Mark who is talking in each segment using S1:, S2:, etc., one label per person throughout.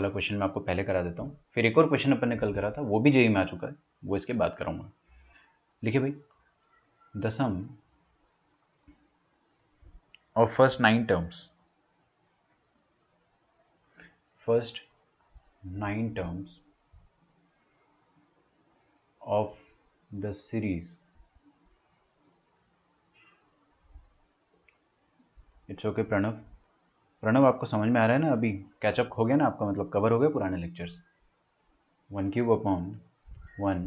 S1: वाला क्वेश्चन मैं आपको पहले करा देता हूँ, फिर एक और क्वेश्चन अपन ने कल करा था, वो भी जेईई में आ चुका है, वो इसके बाद कराऊंगा। लिखिए भाई, the sum of first 9 terms of the series, it's okay Pranav आपको समझ में आ रहा है ना? अभी कैचअप हो गया ना आपका, मतलब कवर हो गया पुराने लेक्चर्स। 1³ अपॉन 1,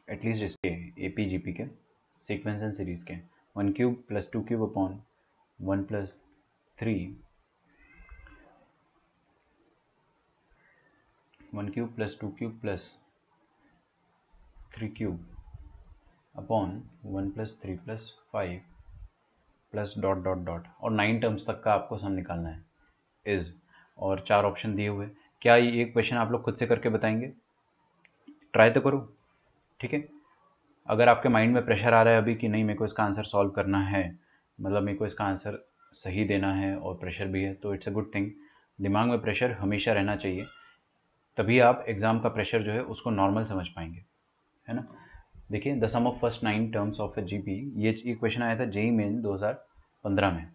S1: एटलीस्ट इसके एपी जीपी के सीक्वेंस एंड सीरीज के 1³ plus 2³ upon 1 plus 3, 1³ plus 2³ plus 3³ upon 1 plus 3 plus 5 plus dot dot dot, और 9 टर्म्स तक का आपको सम निकालना है इज, और 4 ऑप्शन दिए हुए। क्या ये एक क्वेश्चन आप लोग खुद से करके बताएंगे? ट्राई तो करो, ठीक है। अगर आपके माइंड में प्रेशर आ रहा है अभी कि नहीं मेरे को इसका आंसर सॉल्व करना है, मतलब मेरे को इसका आंसर सही देना है और प्रेशर भी है, तो इट्स अ गुड थिंग। दिमाग में प्रेशर हमेशा रहना चाहिए, तभी आप एग्जाम का प्रेशर जो है उसको नॉर्मल समझ पाएंगे, है ना। देखिए, the sum of first 9 terms of a GP, ये क्वेश्चन आया था जेईई मेन 2015 में।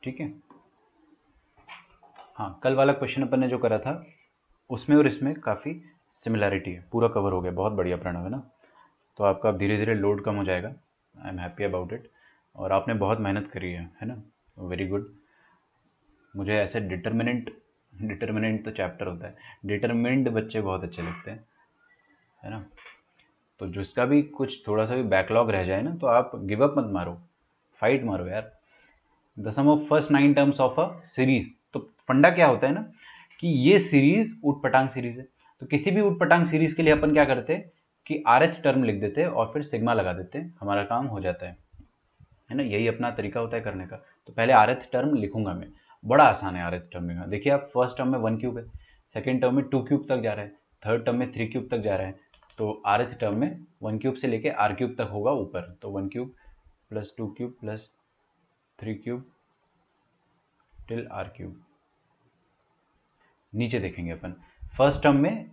S1: ठीक है, हाँ, कल वाला क्वेश्चन अपन ने जो करा था उसमें और इसमें काफ़ी सिमिलैरिटी है, पूरा कवर हो गया, बहुत बढ़िया प्रणव, है ना। तो आपका धीरे धीरे लोड कम हो जाएगा, I am happy about it, और आपने बहुत मेहनत करी है ना, वेरी गुड। मुझे ऐसे डिटर्मिनेंट तो चैप्टर होता है, डिटर्मिनेंट बच्चे बहुत अच्छे लगते हैं, है ना। तो जिसका भी कुछ थोड़ा सा भी बैकलॉग रह जाए ना, तो आप गिव अप मत मारो, फाइट मारो यार। The sum of first 9 terms of a series, तो फंडा क्या होता है ना कि ये सीरीज ऊटपटांग सीरीज है, तो किसी भी ऊटपटांग सीरीज के लिए अपन क्या करते हैं कि आरएच टर्म लिख देते हैं और फिर सिग्मा लगा देते हैं, हमारा काम हो जाता है ना। यही अपना तरीका होता है करने का। तो पहले आरएच टर्म लिखूंगा मैं, बड़ा आसान है आरएच टर्म लिखना। देखिए आप, फर्स्ट टर्म में 1³ है, सेकेंड टर्म में 2³ तक जा रहा है, थर्ड टर्म में 3³ तक जा रहा है, तो आरएच टर्म में 1³ से लेके r³ तक होगा ऊपर, तो 1³ प्लस 2³ प्लस 3³ टिल r³। नीचे देखेंगे अपन, फर्स्ट टर्म में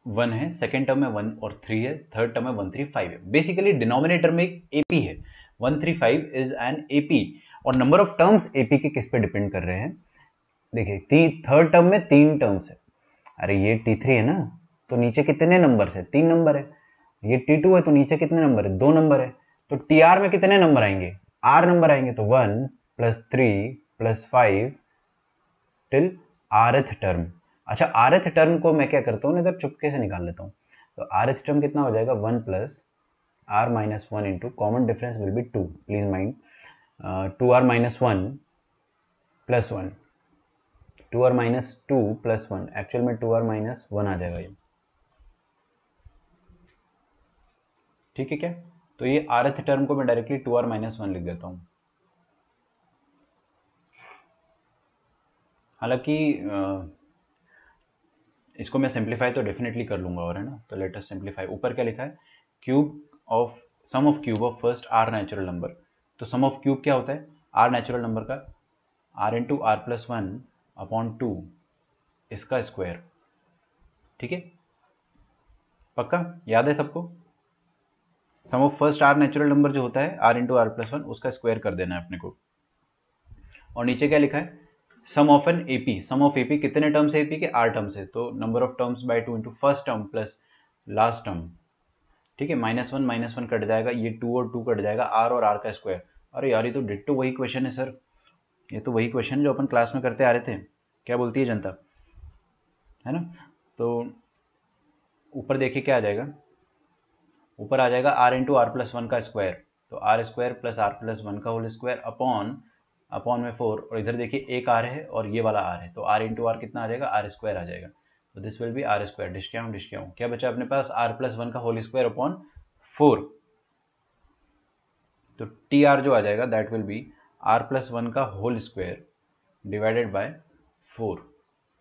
S1: 1 है, सेकेंड टर्म में 1 और 3 है, थर्ड टर्म में 1 3 5 है। बेसिकली डिनोमिनेटर में एक एपी है, 1 3 5 इज एन एपी, और नंबर ऑफ टर्म्स एपी के किस पे डिपेंड कर रहे हैं? देखिए, थर्ड टर्म में 3 टर्म्स है, अरे ये T3 है ना, तो नीचे कितने नंबर है? 3 नंबर है। ये T2 है, तो नीचे कितने नंबर है? 2 नंबर है। तो TR में कितने नंबर आएंगे? R नंबर आएंगे, तो 1 plus 3 plus 5 till rth term. अच्छा, rth टर्म को मैं क्या करता हूँ, इधर चुपके से निकाल लेता हूँ। तो rth टर्म कितना हो जाएगा? 1 plus r minus 1 into common difference will be 2, please mind, 2r minus 1 plus 1, 2r minus 2 plus 1, actual में 2r माइनस 1 आ जाएगा ये, ठीक है क्या? तो ये rth टर्म को मैं डायरेक्टली 2r माइनस 1 लिख देता हूँ। हालांकि इसको मैं सिंप्लीफाई तो डेफिनेटली कर लूंगा, और है ना, तो लेट अस सिंप्लीफाई। ऊपर क्या लिखा है? Sum of cube of first R natural number. तो सम ऑफ क्यूब क्या होता है? आर नेचुरल नंबर का R into are plus 1 upon 2 इसका स्क्वायर, ठीक है, पक्का याद है सबको? Sum of first R natural number जो होता है आर इंटू आर प्लस 1, उसका स्क्वायर कर देना है अपने को। और नीचे क्या लिखा है? Sum of n AP, sum of AP कितने टर्म्स है? एपी के r टर्म्स है, तो number of terms by 2 into first term plus last term, ठीक है। माइनस वन कट जाएगा, ये 2 और 2 कट जाएगा, r और r का स्क्वायर। अरे यार, ये तो डिट्टो वही क्वेश्चन है सर, ये तो वही क्वेश्चन जो अपन क्लास में करते आ रहे थे। क्या बोलती है जनता, है ना। तो ऊपर देखिए क्या आ जाएगा, ऊपर आ जाएगा r इंटू आर प्लस 1 का स्क्वायर, तो r square plus r plus 1 का होल स्क्वायर अपॉन में 4, और इधर देखिए एक r है और ये वाला r है, तो r इंटू आर कितना आ जाएगा? आर स्क्वायर आ जाएगा, तो this will be r square. Discount क्या बचा अपने पास? r प्लस 1 का होल स्क्वायर अपॉन 4, तो टी आर जो आ जाएगा that will B r plus 1 का होल स्क्वायर डिवाइडेड बाय 4।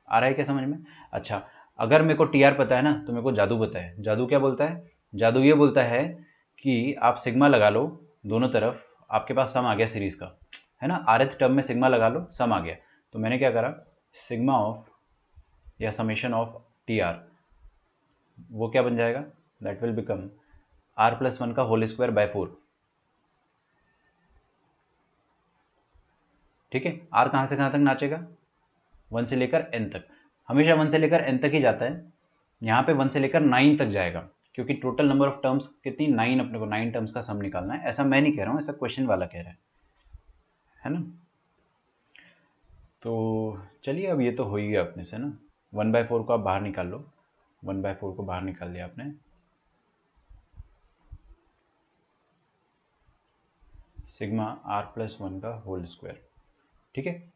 S1: आ रहा है क्या समझ में? अच्छा, अगर मेरे को टी आर पता है ना, तो मेरे को जादू पता है। जादू क्या बोलता है? जादू ये बोलता है कि आप सिग्मा लगा लो दोनों तरफ, आपके पास सम आ गया सीरीज का, है ना। rth टर्म में सिग्मा लगा लो, सम आ गया। तो मैंने क्या करा, सिग्मा ऑफ या समेशन ऑफ टी आर, वो क्या बन जाएगा, दैट विल बिकम r+1 का होल स्क्वायर बाय 4। ठीक है, r कहाँ से कहाँ तक नाचेगा, 1 से लेकर n तक, हमेशा 1 से लेकर n तक ही जाता है। यहाँ पे 1 से लेकर 9 तक जाएगा, क्योंकि टोटल नंबर ऑफ टर्म्स कितनी, 9, अपने को 9 टर्म्स का सम निकालना है। ऐसा मैं नहीं कह रहा हूँ, ऐसा क्वेश्चन वाला कह रहा है ना। तो चलिए, अब ये तो हो ही गया अपने से ना। 1/4 को आप बाहर निकाल लो, 1/4 को बाहर निकाल लिया आपने, सिग्मा r+1 का होल स्क्वायर। ठीक है,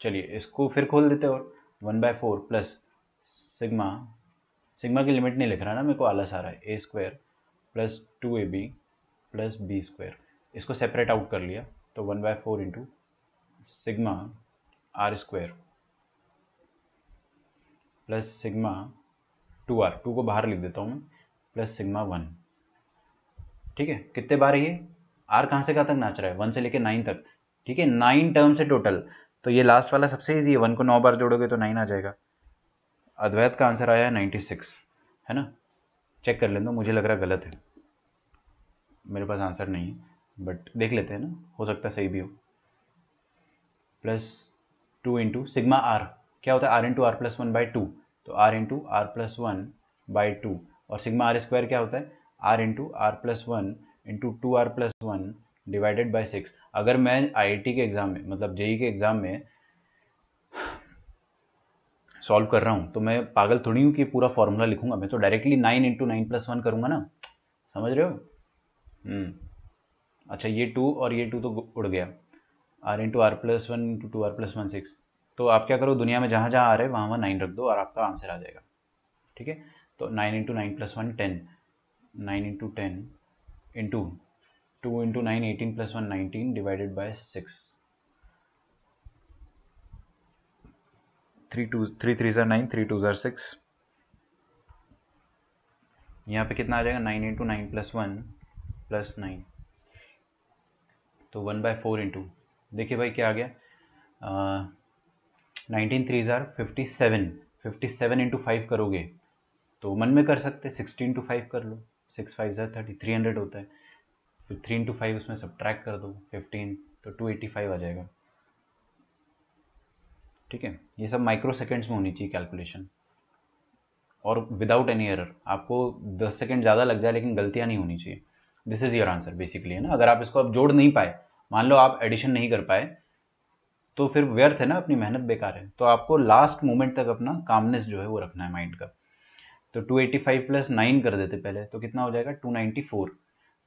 S1: चलिए इसको फिर खोल देते हैं, और 1/4 प्लस सिग्मा, सिग्मा की लिमिट नहीं लिख रहा ना, मेरे को आलस आ रहा है, a square plus 2ab plus b square, इसको सेपरेट आउट कर लिया, तो 1/4 into sigma r square plus sigma 2r, 2 को बाहर लिख देता हूँ मैं, प्लस सिग्मा 1। ठीक है, कितने बार है ये, r कहाँ से कहाँ तक नाच रहा है, 1 से लेके 9 तक। ठीक है, 9 टर्म से टोटल, तो ये लास्ट वाला सबसे ईजी है, 1 को 9 बार जोड़ोगे तो 9 आ जाएगा। अद्वैत का आंसर आया है 96, है ना। चेक कर लेना, मुझे लग रहा गलत है, मेरे पास आंसर नहीं है, बट देख लेते हैं ना, हो सकता है सही भी हो। प्लस 2 इंटू सिग्मा आर, क्या होता है, आर इंटू r+1/2, तो आर इंटू r+1/2, और सिग्मा आर स्क्वायर क्या होता है, r into r+1 into 2r+1 divided by 6। अगर मैं IIT के एग्जाम में, मतलब जेई के एग्जाम में सॉल्व कर रहा हूँ, तो मैं पागल थोड़ी हूँ कि पूरा फॉर्मूला लिखूंगा, मैं तो डायरेक्टली 9 इंटू 9+1 करूँगा ना, समझ रहे हो। अच्छा, ये 2 और ये 2 तो उड़ गया, r into r+1 into 2r+1 6। तो आप क्या करो, दुनिया में जहाँ जहाँ आ रहे हैं वहाँ वहाँ 9 रख दो और आपका आंसर आ जाएगा। ठीक है, तो 9 into 9+1 10, 9 into 10 into 2 into 9 18+1 19 divided by 6, 3 3 are 9, 3 2 are 6। यहाँ पे कितना आ जाएगा, 9 इंटू 9+1 प्लस 9, तो 1/4 इंटू, देखिए भाई क्या आ गया, 19 3 are 57, 57 इंटू 5 करोगे तो मन में कर सकते, 60 इंटू 5 कर लो, 6 5 are 30, 300 होता है, फिर 3 इंटू 5 उसमें सब्ट्रैक्ट कर दो 15, तो 285 आ जाएगा। ठीक है, ये सब माइक्रो सेकेंड्स में होनी चाहिए कैलकुलेशन, और विदाउट एनी एरर। आपको 10 सेकेंड ज़्यादा लग जाए लेकिन गलतियाँ नहीं होनी चाहिए। This is your answer basically, है ना। अगर आप इसको अब जोड़ नहीं पाए, मान लो आप एडिशन नहीं कर पाए, तो फिर व्यर्थ है ना, अपनी मेहनत बेकार है। तो आपको लास्ट मोमेंट तक अपना कामनेस जो है वो रखना है माइंड का। तो 285 प्लस 9 कर देते पहले, तो कितना हो जाएगा, 294।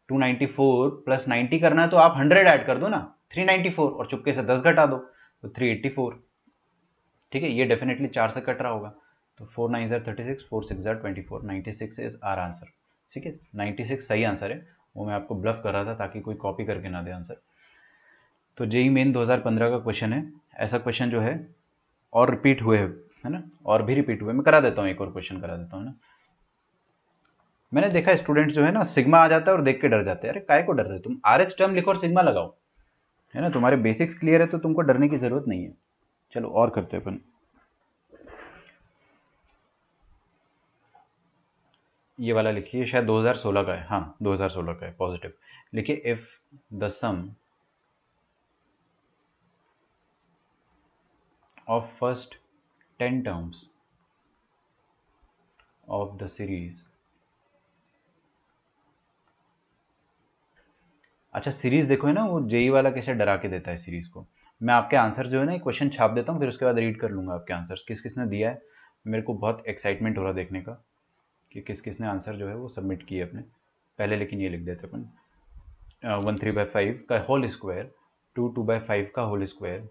S1: 294 प्लस 90 करना है तो आप 100 ऐड कर दो ना, 394, और चुपके से 10 घटा दो तो 384। ठीक है, ये डेफिनेटली 4 से कट रहा होगा, तो 4 9 are 36, 4 6 are 24, 96 is our answer. ठीक है, 96 सही आंसर है, वो मैं आपको ब्लफ कर रहा था ताकि कोई कॉपी करके ना दे आंसर। तो जेई मेन 2015 का क्वेश्चन है, ऐसा क्वेश्चन जो है और रिपीट हुए है ना, और भी रिपीट हुए। मैं करा देता हूँ, एक और क्वेश्चन करा देता हूँ ना। मैंने देखा स्टूडेंट्स जो है ना, सिग्मा आ जाता है और देख के डर जाते हैं, अरे काय को डर रहे तुम, RH टर्म लिखो और सिग्मा लगाओ, है ना। तुम्हारे बेसिक्स क्लियर है तो तुमको डरने की जरूरत नहीं है। चलो और करते हैं अपन, ये वाला लिखिए, शायद 2016 का है, हाँ 2016 का है, पॉजिटिव लिखिए। If the sum of first 10 terms of the series, अच्छा सीरीज देखो है ना, वो जेई वाला कैसे डरा के देता है सीरीज को। मैं आपके आंसर जो है ना, एक क्वेश्चन छाप देता हूँ, फिर उसके बाद रीड कर लूंगा आपके आंसर्स, किस किसने दिया है। मेरे को बहुत एक्साइटमेंट हो रहा देखने का कि किस किसने आंसर जो है वो सबमिट किए अपने पहले। लेकिन ये लिख देते अपन, 1 3/5 का होल स्क्वायर, 2 2/5 का होल स्क्वायर,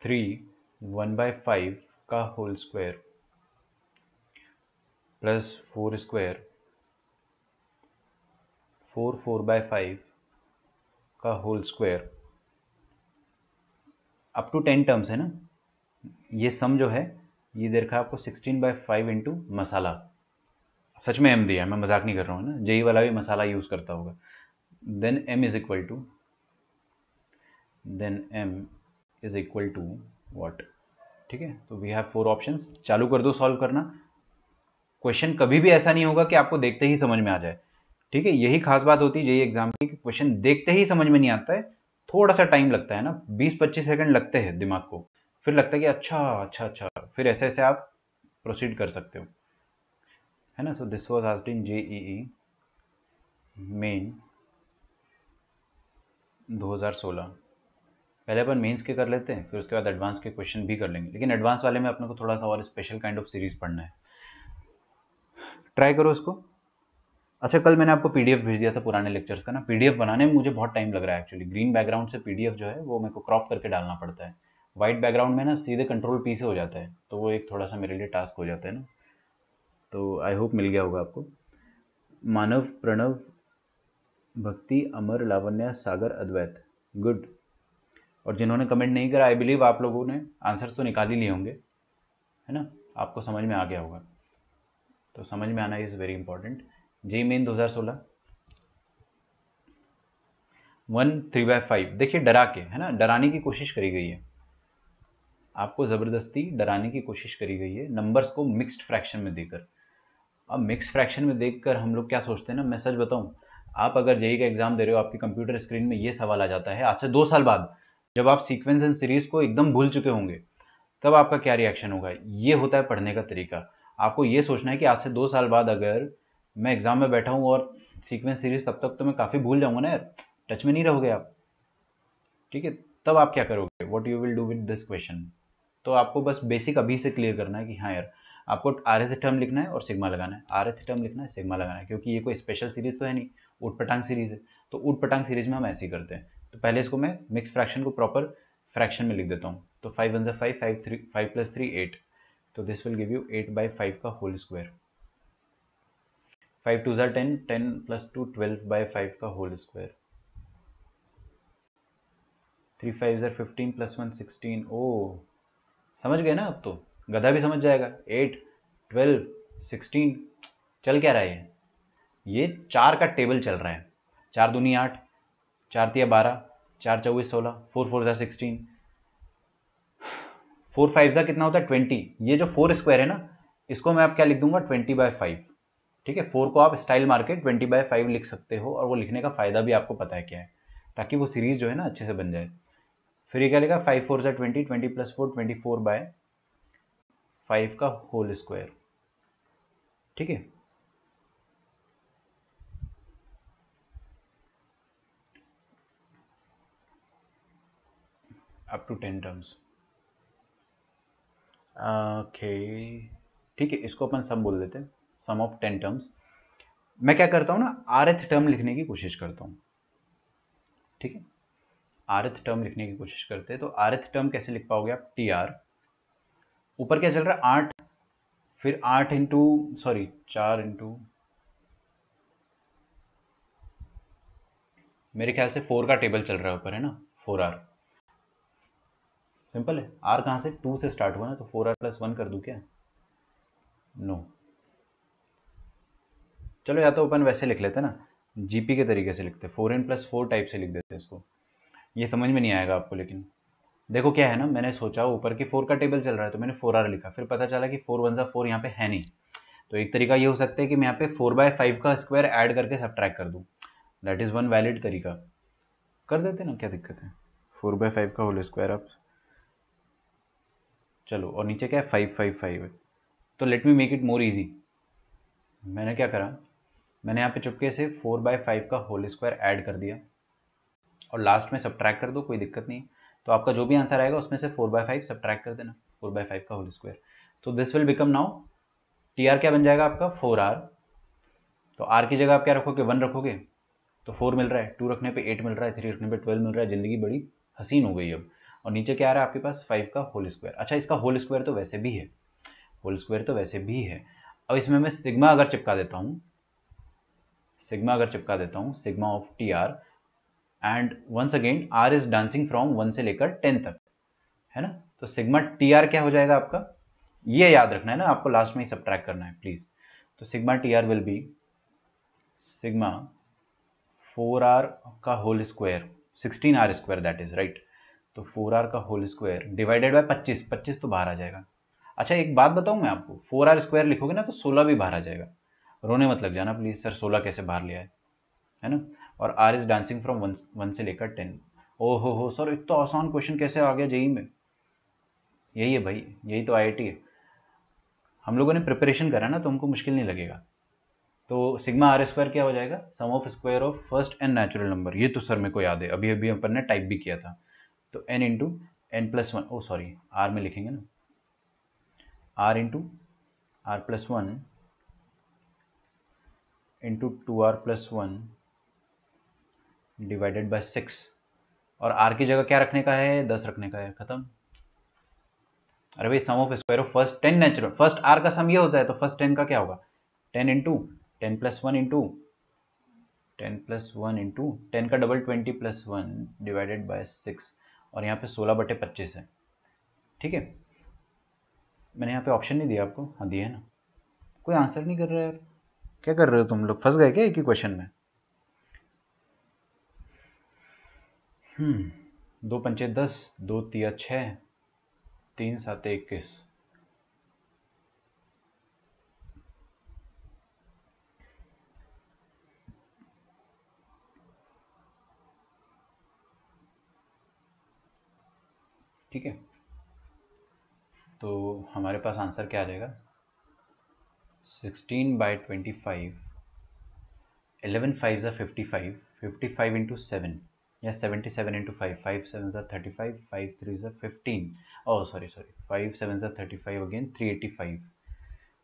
S1: 3 1/5 का होल स्क्वायर, प्लस 4 स्क्वायर, 4 4/5 का whole square, up to 10 terms है ना। ये सम जो है ये दे रखा है आपको 16/5 इंटू मसाला, सच में m दिया है, मैं मजाक नहीं कर रहा हूँ ना, जेई वाला भी मसाला यूज करता होगा। Then m is equal to what, ठीक है। तो वी हैव 4 ऑप्शंस, चालू कर दो सॉल्व करना। क्वेश्चन कभी भी ऐसा नहीं होगा कि आपको देखते ही समझ में आ जाए, ठीक है। यही खास बात होती है जेई एग्जाम की, कि क्वेश्चन देखते ही समझ में नहीं आता है, थोड़ा सा टाइम लगता है ना, 20-25 सेकंड लगते हैं दिमाग को, फिर लगता है कि अच्छा अच्छा अच्छा, फिर ऐसे ऐसे आप प्रोसीड कर सकते हो, है ना। So this was asked in JEE main 2016। पहले अपन मेंस के कर लेते हैं, फिर उसके बाद एडवांस के क्वेश्चन भी कर लेंगे, लेकिन एडवांस वाले में अपने को थोड़ा सा और स्पेशल काइंड ऑफ सीरीज पढ़ना है। ट्राई करो इसको। अच्छा, कल मैंने आपको पीडीएफ भेज दिया था पुराने लेक्चर्स का ना, पीडीएफ बनाने में मुझे बहुत टाइम लग रहा है एक्चुअली। ग्रीन बैकग्राउंड से पीडीएफ जो है वो मेरे को क्रॉप करके डालना पड़ता है, वाइट बैकग्राउंड में ना सीधे कंट्रोल पी से हो जाता है, तो वो एक थोड़ा सा मेरे लिए टास्क हो जाता है ना। तो आई होप मिल गया होगा आपको। मानव, प्रणव, भक्ति, अमर, लावण्या, सागर, अद्वैत, गुड। और जिन्होंने कमेंट नहीं करा, आई बिलीव आप लोगों ने आंसर्स तो निकाल ही लिए होंगे, है ना, आपको समझ में आ गया होगा। तो समझ में आना is very important. JEE main 2016 1 3/5, देखिए डरा के, है ना, डराने की कोशिश करी गई है, आपको ज़बरदस्ती डराने की कोशिश करी गई है नंबर्स को मिक्स्ड फ्रैक्शन में देकर। अब मिक्स फ्रैक्शन में देखकर हम लोग क्या सोचते हैं ना, मैं सच बताऊं, आप अगर जेईई का एग्जाम दे रहे हो, आपकी कंप्यूटर स्क्रीन में ये सवाल आ जाता है आज से 2 साल बाद, जब आप सीक्वेंस एंड सीरीज को एकदम भूल चुके होंगे, तब आपका क्या रिएक्शन होगा। ये होता है पढ़ने का तरीका। आपको ये सोचना है कि आज से 2 साल बाद अगर मैं एग्जाम में बैठा हूँ और सीक्वेंस सीरीज, तब तक तो मैं काफ़ी भूल जाऊंगा ना यार, टच में नहीं रहोगे आप, ठीक है। तब आप क्या करोगे, what you will do with this question. तो आपको बस बेसिक अभी से क्लियर करना है कि हाँ यार, आपको आर एथ टर्म लिखना है और सिग्मा लगाना है, आर एथ टर्म लिखना है, सिग्मा लगाना है, क्योंकि ये कोई स्पेशल सीरीज तो है नहीं, ऊट पटांग सीरीज है। तो ऊट पटांग सीरीज में हम ऐसे ही करते हैं। तो पहले इसको मैं मिक्स फ्रैक्शन को प्रॉपर फ्रैक्शन में लिख देता हूँ। तो 5 1 5, 5 + 3 8, तो दिस विल गिव यू 8/5 का होल स्क्वायर। 5 2 10, 10 + 2 12/5 का होल स्क्वायर। 3 5 15 + 1 16। ओ समझ गए ना, अब तो गधा भी समझ जाएगा। 8 12 16 चल क्या रहा है, ये 4 का टेबल चल रहा है। 4 दूनी 8, 4 तिया 12, 4 चौबीस 16, 4 4 16, 4 5 कितना होता है 20। ये जो 4 स्क्वायर है ना, इसको मैं अब क्या लिख दूंगा 20/5, ठीक है। 4 को आप स्टाइल मार के 20/5 लिख सकते हो, और वो लिखने का फायदा भी आपको पता है क्या है, ताकि वो सीरीज जो है ना अच्छे से बन जाए। फिर ये क्या लिखा 5 4 20, 20 + 4 24/5 का होल स्क्वायर, ठीक है। अप टू 10 टर्म्स, ओके, ठीक है। इसको अपन सम बोल देते हैं, सम ऑफ 10 टर्म्स। मैं क्या करता हूँ ना, rth टर्म लिखने की कोशिश करता हूँ, ठीक है। rth टर्म लिखने की कोशिश करते हैं, तो rth टर्म कैसे लिख पाओगे आप, tr, ऊपर क्या चल रहा है 8, फिर 8 इंटू, सॉरी 4 इंटू, मेरे ख्याल से 4 का टेबल चल रहा है ऊपर, है ना, 4r, सिंपल है। r कहाँ से 2 से स्टार्ट हुआ ना, तो 4r + 1 कर दूं क्या, नो। चलो या तो अपन वैसे लिख लेते ना, जीपी के तरीके से लिखते, 4n + 4 टाइप से लिख देते इसको। ये समझ में नहीं आएगा आपको, लेकिन देखो क्या है ना, मैंने सोचा ऊपर की 4 का टेबल चल रहा है, तो मैंने 4r लिखा, फिर पता चला कि 4 1 4 यहाँ पे है नहीं। तो एक तरीका ये हो सकता है कि मैं यहाँ पे 4/5 का स्क्वायर ऐड करके सब्ट्रैक्ट कर दूं, दैट इज़ वन वैलिड तरीका। कर देते ना, क्या दिक्कत है, 4/5 का होल स्क्वायर अब, चलो, और नीचे क्या है 5 5 5 है। तो let me make it more easy. मैंने क्या करा, मैंने यहाँ पे चुपके से 4/5 का होल स्क्वायर ऐड कर दिया, और लास्ट में सब्ट्रैक्ट कर दो, कोई दिक्कत नहीं। तो आपका जो भी आंसर आएगा उसमें से 4/5 सब्ट्रैक्ट कर देना, 4/5 का होल स्क्वायर। तो this will become now, T R क्या बन जाएगा आपका 4r, तो आर की जगह आप क्या रखोगे 1 रखोगे, तो 4 मिल रहा है, 2 रखने पे 8 मिल रहा है, 3 रखने पे 12 मिल रहा है, जिंदगी बड़ी हसीन हो गई अब। और नीचे क्या आ रहा है आपके पास 5 का होल स्क्वायर। अच्छा, इसका होल स्क्वायर तो वैसे भी है, होल स्क्वायर तो वैसे भी है। अब इसमें मैं सिग्मा अगर चिपका देता हूँ, sigma of t r, and once again r is dancing from 1 से लेकर 10 तक, है ना। तो सिग्मा टी आर क्या हो जाएगा आपका, ये याद रखना है ना आपको, लास्ट में ही सब्ट्रैक्ट करना है प्लीज। तो sigma t r will be sigma 4r का whole square 16r square that is right. तो 4r का होल स्क्वायर डिवाइडेड बाय 25, 25 तो बाहर आ जाएगा। अच्छा एक बात बताऊं मैं आपको, 4r स्क्वायर लिखोगे ना तो 16 भी बाहर आ जाएगा। रोने मत लग जाना प्लीज, सर 16 कैसे बाहर लिया है ना। और r इज डांसिंग फ्रॉम 1 से लेकर 10। ओ हो सर इतना आसान क्वेश्चन कैसे आ गया जेई में। यही है भाई, यही तो आईआईटी है। हम लोगों ने प्रिपरेशन करा ना तो हमको मुश्किल नहीं लगेगा। तो सिग्मा आर स्क्वायर क्या हो जाएगा, sum of square of first n natural number. ये तो सर मेरे को याद है, अभी अभी अपन ने टाइप भी किया था। तो n into n plus one, oh sorry r में लिखेंगे ना, r into are plus one into 2r plus one divided by 6। और r की जगह क्या रखने का है, 10 रखने का है, खत्म। अरे भाई sum of square of first 10 natural, first r का सम ये होता है तो फर्स्ट 10 का क्या होगा, 10 into 10 plus one into 10 plus one into 10 का double 20 plus one divided by 6। और यहाँ पे 16/25 है। ठीक है, मैंने यहाँ पे ऑप्शन नहीं दिया आपको, हाँ दिया है ना। कोई आंसर नहीं कर रहा है यार, क्या कर रहे हो तुम लोग, फंस गए क्या एक ही क्वेश्चन में। 2 पंचे 10, 2 तिया 6, 3 7 21। ठीक है, तो हमारे पास आंसर क्या आ जाएगा, 16/25, 11 5 ज़ा 55, 55 इंटू 7 या 77 इंटू 5, 5 7 ज़ा 35, 5 3 ज़ा 15, ओह सॉरी 5 7 ज़ा 35 अगेन 385।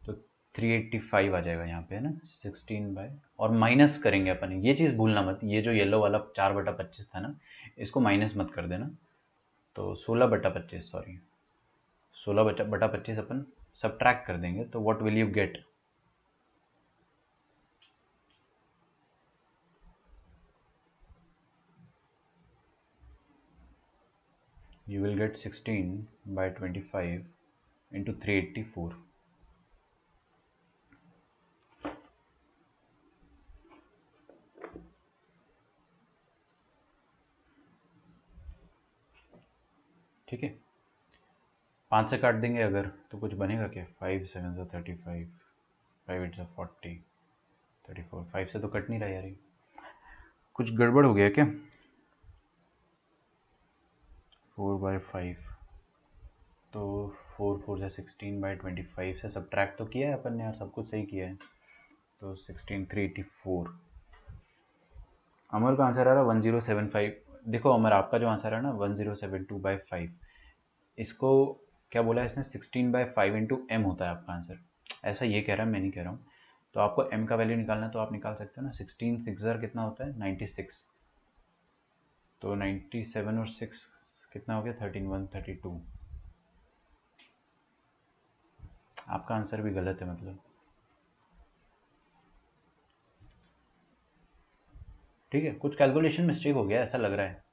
S1: तो 385 आ जाएगा यहाँ पे है ना, 16 बाय, और माइनस करेंगे अपन, ये चीज़ भूलना मत, ये जो येलो वाला 4/25 था ना, इसको माइनस मत कर देना। तो 16/25 सॉरी 16/25 अपन सब्ट्रैक्ट कर देंगे तो what will you get, you will get 16/25 into 384। ठीक है, 5 से काट देंगे अगर तो कुछ बनेगा क्या, 5 7 ज़ा 35, 5 8 ज़ा 40, 34, 5 से तो कट नहीं रहा यार, ये कुछ गड़बड़ हो गया क्या। 4/5 तो 4 4 ज़ा 16/25 से सब्ट्रैक्ट तो किया है अपन ने यार, सब कुछ सही किया है। तो 16 384। अमर का आंसर आ रहा है 1075। देखो अमर आपका जो आंसर है ना 1072/5, इसको क्या बोला है इसने, 16/5 इंटू एम होता है आपका आंसर, ऐसा ये कह रहा है, मैं नहीं कह रहा हूँ। तो आपको एम का वैल्यू निकालना है तो आप निकाल सकते हो ना, 16 6 ज़र कितना होता है 96, तो 97 और 6 कितना हो गया 13 132। आपका आंसर भी गलत है मतलब। ठीक है, कुछ कैलकुलेशन मिस्टेक हो गया ऐसा लग रहा है।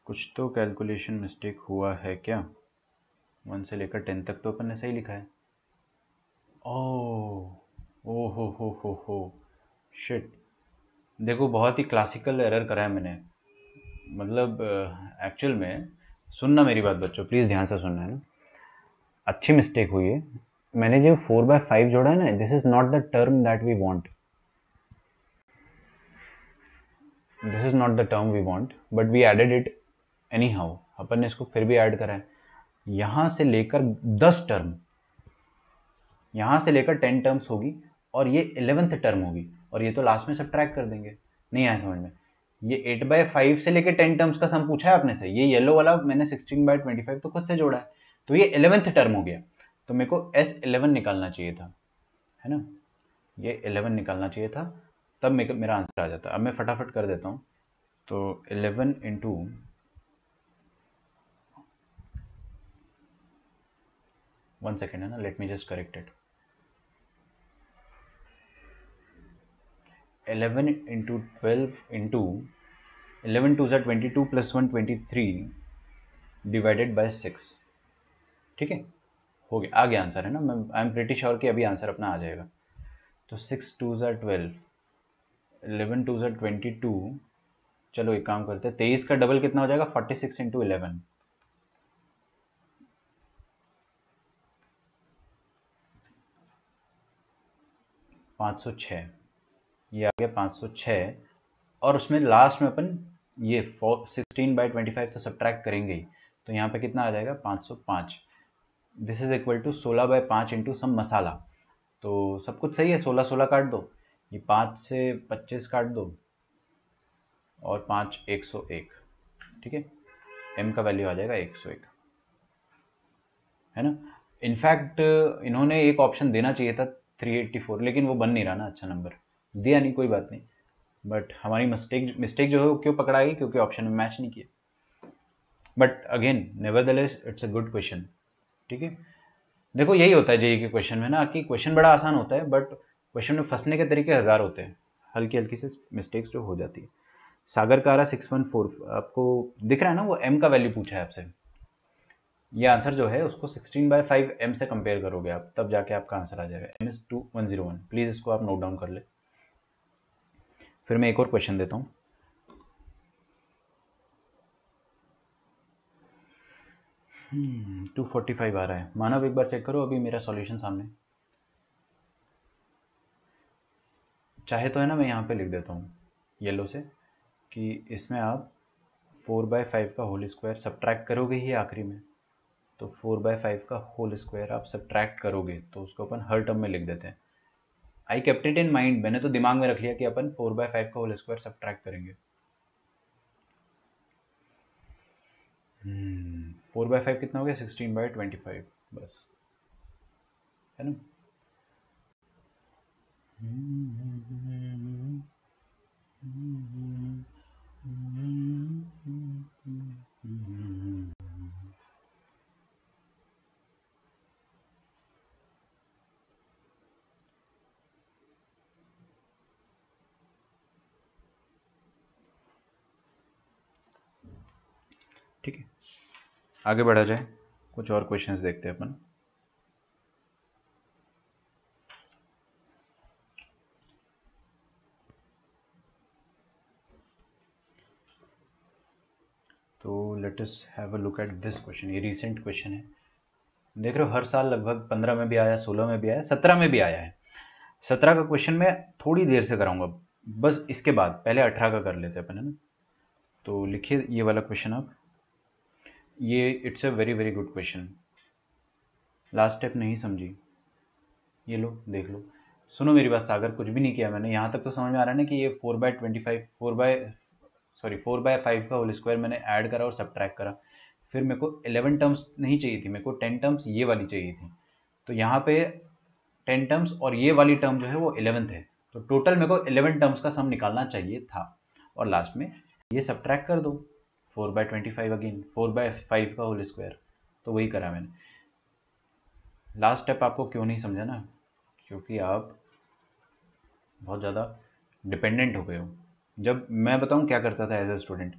S1: कुछ तो कैलकुलेशन मिस्टेक हुआ है क्या, 1 से लेकर 10 तक तो अपन ने सही लिखा है। ओ हो शिट, देखो बहुत ही क्लासिकल एरर करा है मैंने, मतलब एक्चुअल में, सुनना मेरी बात बच्चों, प्लीज़ ध्यान से सुनना है ना, अच्छी मिस्टेक हुई है। मैंने जो 4/5 जोड़ा है ना, this is not the term that we want, this is not the term we want, but we added it anyhow, अपन ने इसको फिर भी ऐड करा है। यहाँ से लेकर 10 टर्म, यहाँ से लेकर 10 टर्म्स होगी और ये 11th टर्म होगी, और ये तो लास्ट में सब्ट्रैक्ट कर देंगे। नहीं आया समझ में, ये 8/5 से लेकर 10 टर्म्स का सम पूछा है आपने से, ये येलो वाला मैंने 16/25 तो खुद से जोड़ा है, तो ये 11th टर्म हो गया, तो मेरे को S11 निकालना चाहिए था, है ना, ये 11 निकालना चाहिए था, तब मेरा आंसर आ जाता। अब मैं फटाफट कर देता हूँ, तो 11 इंटू 1 सेकेंड है ना, late me just correct it, 11 into 12 into 11 2 ज़ा 22 प्लस 1 23 डिवाइडेड बाय 6। ठीक है, हो गया, आ गया आंसर, है ना। मैं आई एम प्रिटी श्योर कि अभी आंसर अपना आ जाएगा। तो 6 2 ज़ा 12, 11 2 ज़ा 22। चलो एक काम करते हैं, 23 का डबल कितना हो जाएगा, 46 इंटू 11, 506। ये आ गया 506। और उसमें लास्ट में अपन ये 16/25 तो सब्ट्रैक्ट करेंगे ही, तो यहाँ पे कितना आ जाएगा, 505। This is equal to 16/5 into some masala. तो सब कुछ सही है, 16 16 काट दो, ये 5 से 25 काट दो, और 5 101। ठीक है, m का वैल्यू आ जाएगा 101, है ना। इनफैक्ट इन्होंने एक ऑप्शन देना चाहिए था 384, लेकिन वो बन नहीं रहा ना अच्छा नंबर, दिया नहीं, कोई बात नहीं। बट हमारी मिस्टेक जो है वो क्यों पकड़ा गई, क्योंकि ऑप्शन में मैच नहीं किया। But again nevertheless it's a good question. ठीक है, देखो यही होता है जेई के क्वेश्चन में ना, कि क्वेश्चन बड़ा आसान होता है, बट क्वेश्चन में फंसने के तरीके हजार होते हैं, हल्की हल्की से मिस्टेक्स जो हो जाती है। सागर का आ रहा 614, आपको दिख रहा है ना, वो m का वैल्यू पूछा है आपसे। ये आंसर जो है उसको 16/5 m से कंपेयर करोगे आप, तब जाके आपका आंसर आ जाएगा। m is 2101। प्लीज इसको आप नोट डाउन कर ले। फिर मैं एक और क्वेश्चन देता हूँ। Hmm, 245 आ रहा है। मानव एक बार चेक करो अभी मेरा सॉल्यूशन सामने, चाहे तो है ना मैं यहाँ पे लिख देता हूँ येलो से, कि इसमें आप 4/5 का होल स्क्वायर सब्ट्रैक्ट करोगे ही आखिरी में। तो 4/5 का होल स्क्वायर आप सब्ट्रैक्ट करोगे, तो उसको अपन हर टर्म में लिख देते हैं। I kept it in mind, मैंने तो दिमाग में रख लिया कि अपन 4/5 का होल स्क्वायर सब्ट्रैक्ट करेंगे। 4/5 कितना हो गया, 16/25, बस, है ना। ठीक है, आगे बढ़ा जाए, कुछ और क्वेश्चंस देखते हैं अपन। तो let us have a look at this question. ये रिसेंट क्वेश्चन है, देख रहे हो, हर साल लगभग 15 में भी आया, 16 में भी आया, 17 में भी आया है। 17 का क्वेश्चन मैं थोड़ी देर से कराऊंगा, बस इसके बाद पहले 18 का कर लेते हैं अपन, है ना। तो लिखिए ये वाला क्वेश्चन आप, ये it's a very very good question. Last step नहीं समझी, ये लो देख लो, सुनो मेरी बात। सागर कुछ भी नहीं किया मैंने, यहाँ तक तो समझ में आ रहा है ना कि ये 4/25 4/5 का होल स्क्वायर मैंने ऐड करा और सब्ट्रैक्ट करा। फिर मेरे को 11 टर्म्स नहीं चाहिए थी, मेरे को 10 टर्म्स ये वाली चाहिए थी। तो यहाँ पे 10 टर्म्स और ये वाली टर्म जो है वो 11th है, तो टोटल मेरे को 11 टर्म्स का सम निकालना चाहिए था। और लास्ट में ये सब्ट्रैक्ट कर दो, 4/25 अगेन, 4/5 का होल स्क्वायर, तो वही करा मैंने। लास्ट स्टेप आपको क्यों नहीं समझा ना, क्योंकि आप बहुत ज़्यादा डिपेंडेंट हो गए हो। जब मैं बताऊँ क्या करता था एज ए स्टूडेंट,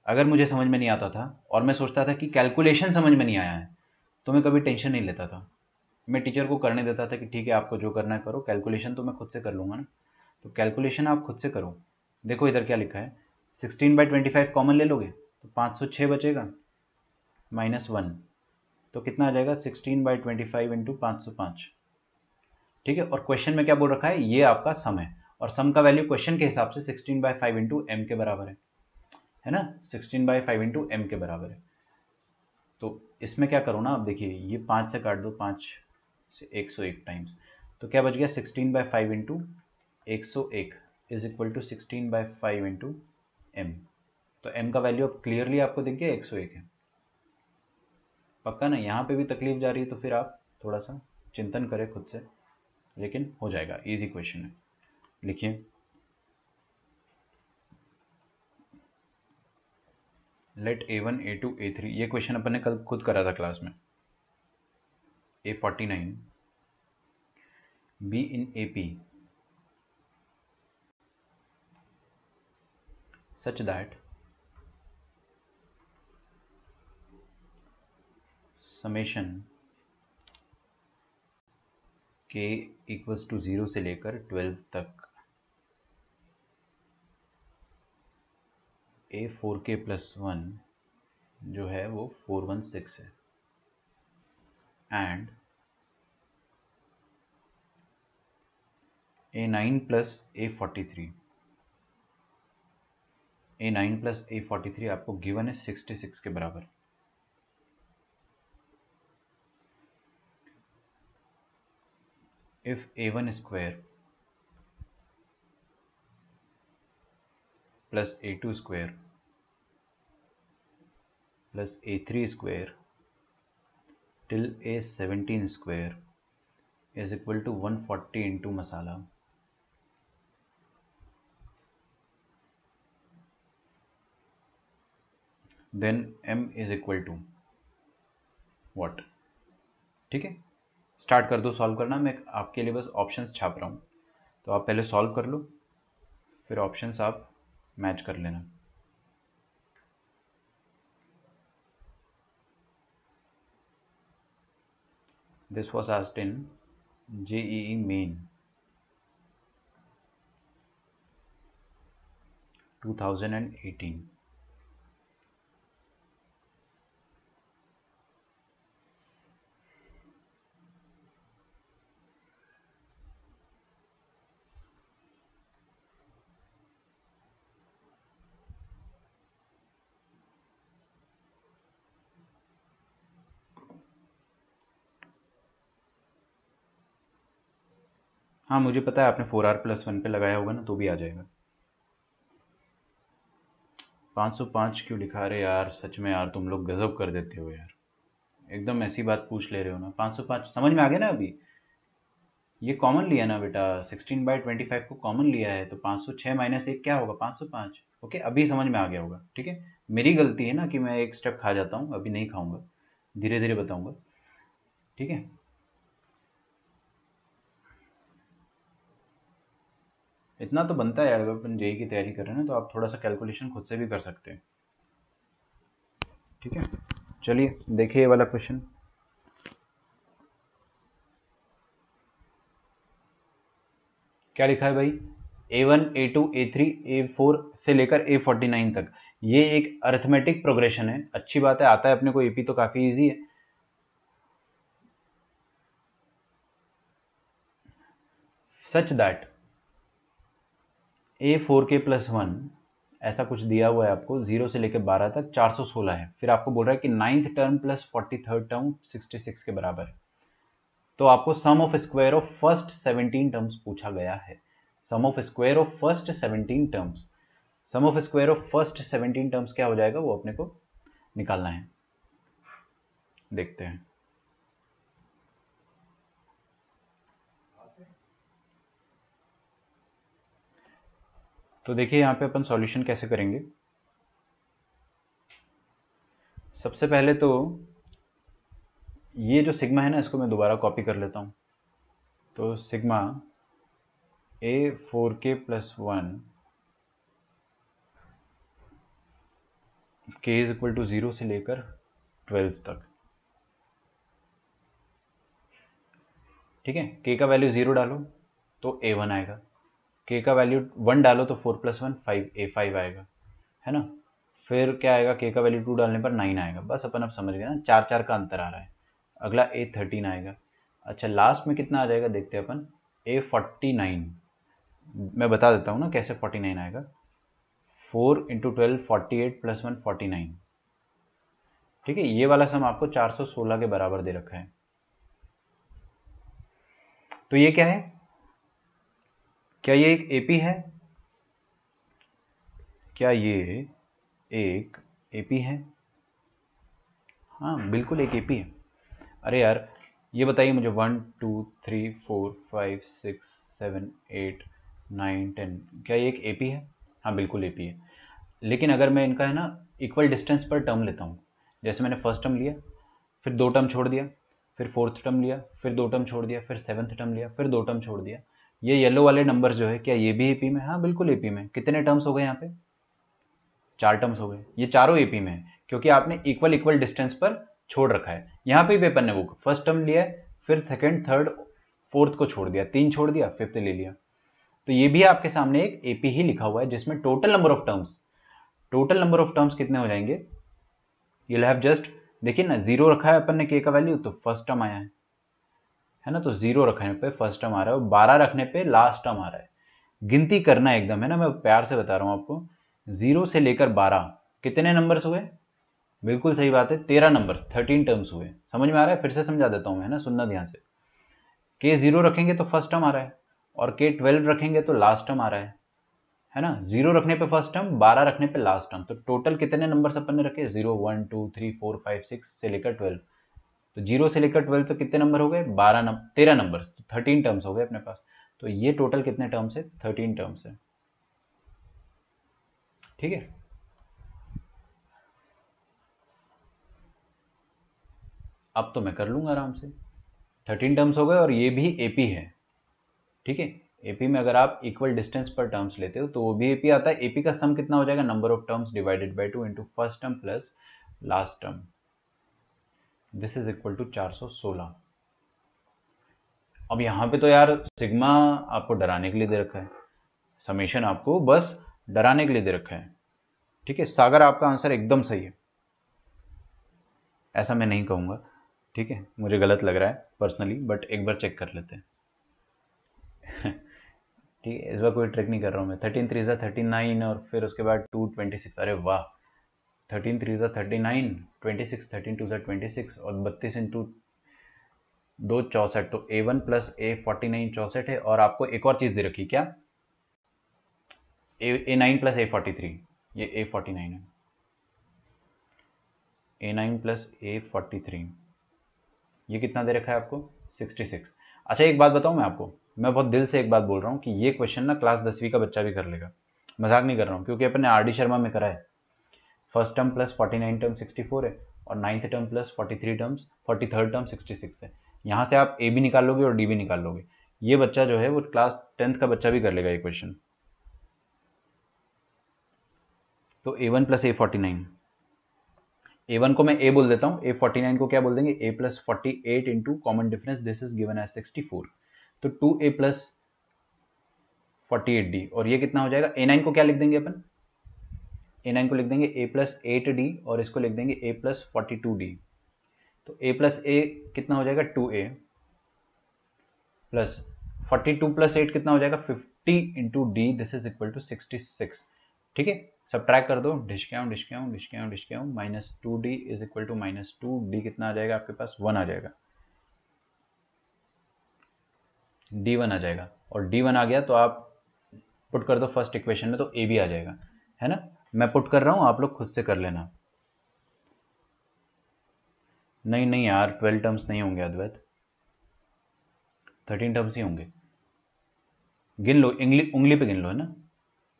S1: अगर मुझे समझ में नहीं आता था और मैं सोचता था कि कैलकुलेशन समझ में नहीं आया है, तो मैं कभी टेंशन नहीं लेता था। मैं टीचर को करने देता था कि ठीक है आपको जो करना है करो, कैलकुलेशन तो मैं खुद से कर लूँगा ना। तो कैलकुलेशन आप खुद से करो। देखो इधर क्या लिखा है, 16/25 कॉमन ले लोगे तो 506 बचेगा, -1, तो कितना आ जाएगा, 16/25 इंटू 505। ठीक है, और क्वेश्चन में क्या बोल रखा है, ये आपका सम है, और सम का वैल्यू क्वेश्चन के हिसाब से 16/5 इंटू एम के बराबर है ना, 16/5 इंटू एम के बराबर है। तो इसमें क्या करो ना आप, देखिए ये 5 से काट दो, 5 से 101 टाइम्स, तो क्या बच गया, 16/5 into 101 is equal to 16/5 into m. तो एम का वैल्यू अब क्लियरली आपको दिख गया, 101 है। पक्का ना, यहाँ पे भी तकलीफ जा रही है तो फिर आप थोड़ा सा चिंतन करें खुद से, लेकिन हो जाएगा, इजी क्वेश्चन है। लिखिए, लेट A1 A2 A3, ये क्वेश्चन अपन ने कल खुद करा था क्लास में। A49 B in AP such that summation k equals to 0 से लेकर 12 तक A4k प्लस 1 जो है वो 416 है, एंड A9 प्लस A43 आपको गिवन है 66 के बराबर। If A1 square plus A2 square plus A3 square till A17 square is equal to 140 into masala, then M is equal to what? ठीक है, स्टार्ट कर दो सॉल्व करना। मैं आपके लिए बस ऑप्शंस छाप रहा हूँ, तो आप पहले सॉल्व कर लो, फिर ऑप्शंस आप मैच कर लेना। This was asked in JEE main 2018। हाँ मुझे पता है आपने 4R+1 पे लगाया होगा ना, तो भी आ जाएगा। 505 क्यों लिखा रहे यार, सच में यार तुम लोग गजब कर देते हो यार, एकदम ऐसी बात पूछ ले रहे हो ना। 505 समझ में आ गया ना अभी, ये कॉमन लिया ना बेटा, 16/25 को कॉमन लिया है, तो 506 माइनस 1 क्या होगा, 505। ओके, अभी समझ में आ गया होगा। ठीक है, मेरी गलती है ना कि मैं एक स्टेप खा जाता हूँ, अभी नहीं खाऊंगा, धीरे धीरे बताऊंगा। ठीक है, इतना तो बनता है, अगर अपन जेई की तैयारी कर रहे हैं ना, तो आप थोड़ा सा कैलकुलेशन खुद से भी कर सकते हैं। ठीक है, चलिए देखिए ये वाला क्वेश्चन। क्या लिखा है भाई, A1 A2 A3 A4 से लेकर A49 तक, ये एक अरिथमेटिक प्रोग्रेशन है। अच्छी बात है, आता है अपने को एपी, तो काफी इजी है। सच दैट A4k प्लस 1 ऐसा कुछ दिया हुआ है आपको, 0 से लेकर 12 तक 416 है, फिर आपको बोल रहा है कि 9th term plus 43rd term 66 के बराबर है। तो आपको sum of square of first 17 terms पूछा गया है। Sum of square of first 17 terms, sum of square of first 17 terms क्या हो जाएगा, वो अपने को निकालना है। देखते हैं। तो देखिए यहाँ पे अपन सॉल्यूशन कैसे करेंगे। सबसे पहले तो ये जो सिग्मा है ना, इसको मैं दोबारा कॉपी कर लेता हूँ। तो sigma A4k plus 1 k is equal to 0 से लेकर 12 तक। ठीक है, k का वैल्यू 0 डालो तो A1 आएगा, k का वैल्यू 1 डालो तो 4 प्लस 1 5 A5 आएगा, है ना। फिर क्या आएगा, k का वैल्यू 2 डालने पर 9 आएगा। बस अपन अब समझ गए ना, 4 का अंतर आ रहा है। अगला A13 आएगा। अच्छा, लास्ट में कितना आ जाएगा देखते हैं अपन, A49। मैं बता देता हूँ ना कैसे 49 आएगा। 4 इंटू 12 48 प्लस 1 49। ठीक है, ये वाला सम आपको 416 के बराबर दे रखा है। तो ये क्या है, क्या ये एक एपी है, क्या ये एक एपी है? हाँ बिल्कुल एक एपी है। अरे यार ये बताइए मुझे, 1 2 3 4 5 6 7 8 9 10, क्या ये एक एपी है? हाँ बिल्कुल एपी है। लेकिन अगर मैं इनका है ना इक्वल डिस्टेंस पर टर्म लेता हूँ, जैसे मैंने फर्स्ट टर्म लिया, फिर 2 टर्म छोड़ दिया, फिर 4th टर्म लिया, फिर 2 टर्म छोड़ दिया, फिर 7th टर्म लिया, फिर 2 टर्म छोड़ दिया, ये येलो वाले नंबर जो है, क्या ये भी एपी में? हाँ बिल्कुल एपी में। कितने टर्म्स हो गए यहाँ पे, 4 टर्म्स हो गए। ये चारों एपी में है, क्योंकि आपने इक्वल डिस्टेंस पर छोड़ रखा है। यहाँ पे भी अपन ने वो फर्स्ट टर्म लिया है, फिर सेकंड थर्ड फोर्थ को छोड़ दिया, 3 छोड़ दिया, फिफ्थ ले लिया। तो ये भी आपके सामने एक एपी ही लिखा हुआ है जिसमें टोटल नंबर ऑफ टर्म्स कितने हो जाएंगे, you'll have जस्ट, देखिए ना 0 रखा है अपन ने के का वैल्यू, तो फर्स्ट टर्म आया है ना, तो 0 रखने पे फर्स्ट टर्म आ रहा है और 12 रखने पे लास्ट टर्म आ रहा है। गिनती करना एकदम, है ना, मैं प्यार से बता रहा हूँ आपको। 0 से लेकर 12 कितने नंबर्स हुए, बिल्कुल सही बात है, 13 नंबर, 13 टर्म्स हुए। समझ में आ रहा है, फिर से समझा देता हूँ मैं, है ना, सुनना ध्यान से। के 0 रखेंगे तो फर्स्ट टर्म आ रहा है, और के 12 रखेंगे तो लास्ट टर्म आ रहा है ना। 0 रखने पे फर्स्ट टर्म, 12 रखने पे लास्ट टर्म, तो टोटल कितने नंबर्स अपन ने रखे, 0 1 2 3 4 5 6 से लेकर 12। तो 0 से लेकर 12 तो कितने नंबर हो गए, 13 नंबर, तो 13 टर्म्स हो गए अपने पास। तो ये टोटल कितने टर्म्स है, 13 टर्म्स है। ठीक है, अब तो मैं कर लूंगा आराम से। 13 टर्म्स हो गए और ये भी एपी है। ठीक है, एपी में अगर आप इक्वल डिस्टेंस पर टर्म्स लेते हो तो वो भी एपी आता है। एपी का सम कितना हो जाएगा, number of terms divided by 2 into first term plus last term, this is equal to 416। अब यहाँ पे तो यार सिग्मा आपको डराने के लिए दे रखा है, समेशन आपको बस डराने के लिए दे रखा है। ठीक है, सागर आपका आंसर एकदम सही है, ऐसा मैं नहीं कहूँगा। ठीक है, मुझे गलत लग रहा है पर्सनली, बट एक बार चेक कर लेते हैं। ठीक है, इस बार कोई ट्रिक नहीं कर रहा हूँ मैं। 13 3 39 और फिर उसके बाद 2 26, अरे वाह, 13 3 39, 26 13 2 26 और 32 इंटू 2 64, तो A1 प्लस A49 64 है। और आपको एक और चीज़ दे रखी, क्या, A9 प्लस A43, ये A49 है, A9 प्लस A43, ये कितना दे रखा है आपको, 66। अच्छा एक बात बताऊं मैं आपको, मैं बहुत दिल से एक बात बोल रहा हूँ कि ये क्वेश्चन ना क्लास 10वीं का बच्चा भी कर लेगा, मजाक नहीं कर रहा हूँ, क्योंकि अपन ने RD शर्मा में करा है। फर्स्ट टर्म प्लस 49 टर्म 64 है, और नाइन्थ टर्म प्लस 43 टर्म 66 है। यहाँ से आप ए भी निकाल लोगे और डी भी निकाल लोगे। ये बच्चा जो है वो क्लास 10th का बच्चा भी कर लेगा ये क्वेश्चन। तो A1 प्लस A49, A1 को मैं A बोल देता हूँ, A49 को क्या बोल देंगे, A plus 48 into common difference, this is given as 64, तो 2A प्लस 48D, और ये कितना हो जाएगा, A9 को क्या लिख देंगे अपन, A9 को लिख देंगे A प्लस 8D, और इसको लिख देंगे A प्लस 42D। तो A प्लस A कितना हो जाएगा, 2A प्लस 42 प्लस 8 कितना हो जाएगा, 50 into D, this is equal to 66। ठीक है, सब्ट्रैक्ट कर दो, discount minus 2D is equal to minus 2D, कितना आ जाएगा आपके पास, 1 आ जाएगा, D1 आ जाएगा। और D1 आ गया तो आप पुट कर दो फर्स्ट इक्वेशन में, तो A भी आ जाएगा, है ना। मैं पुट कर रहा हूँ, आप लोग खुद से कर लेना। नहीं नहीं यार, 12 टर्म्स नहीं होंगे अद्वैत, 13 टर्म्स ही होंगे। गिन लो, उंगली पे गिन लो, है ना,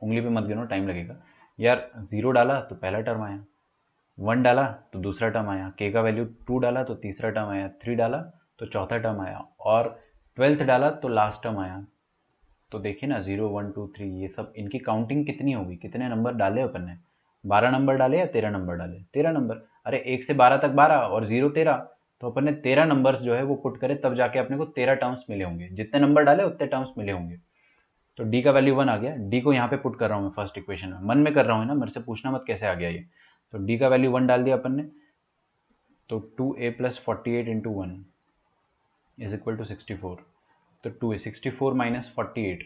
S1: उंगली पे मत गिनो, टाइम लगेगा यार। 0 डाला तो पहला टर्म आया, 1 डाला तो दूसरा टर्म आया, के का वैल्यू 2 डाला तो तीसरा टर्म आया, 3 डाला तो चौथा टर्म आया, और 12th डाला तो लास्ट टर्म आया। तो देखिए ना, 0 1 2 3, ये सब इनकी काउंटिंग कितनी होगी, कितने नंबर डाले अपन ने, 12 नंबर डाले या 13 नंबर डाले, 13 नंबर। अरे 1 से 12 तक 12 और 0 13, तो अपन ने 13 नंबर्स जो है वो पुट करे, तब जाके अपने को 13 टर्म्स मिले होंगे, जितने नंबर डाले उतने टर्म्स मिले होंगे। तो डी का वैल्यू 1 आ गया, डी को यहाँ पे पुट कर रहा हूँ मैं फर्स्ट इक्वेशन में, मन में कर रहा हूँ ना, मेरे से पूछना मत कैसे आ गया ये। तो डी का वैल्यू 1 डाल दिया अपन ने, तो 2A plus 48 into 1 is equal to 64, तो 2A 64 माइनस 48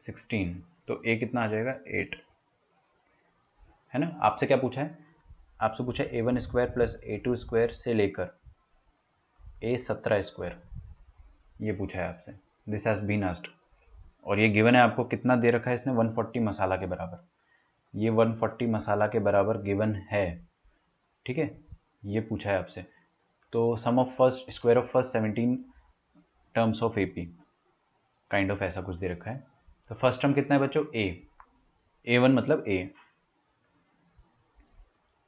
S1: 16, तो A कितना आ जाएगा, 8, है ना। आपसे क्या पूछा है, आपसे पूछा है A1 square plus A2 square से लेकर A17 स्क्वायर, ये पूछा है आपसे, दिस हैज बीन आस्क्ड। और ये गिवन है आपको, कितना दे रखा है इसने, 140 मसाला के बराबर, ये 140 मसाला के बराबर गिवन है। ठीक है, ये पूछा है आपसे। तो sum of first square of first 17 terms of AP, kind of ऐसा कुछ दे रखा है। तो फर्स्ट टर्म कितना है बच्चों, A1 मतलब A,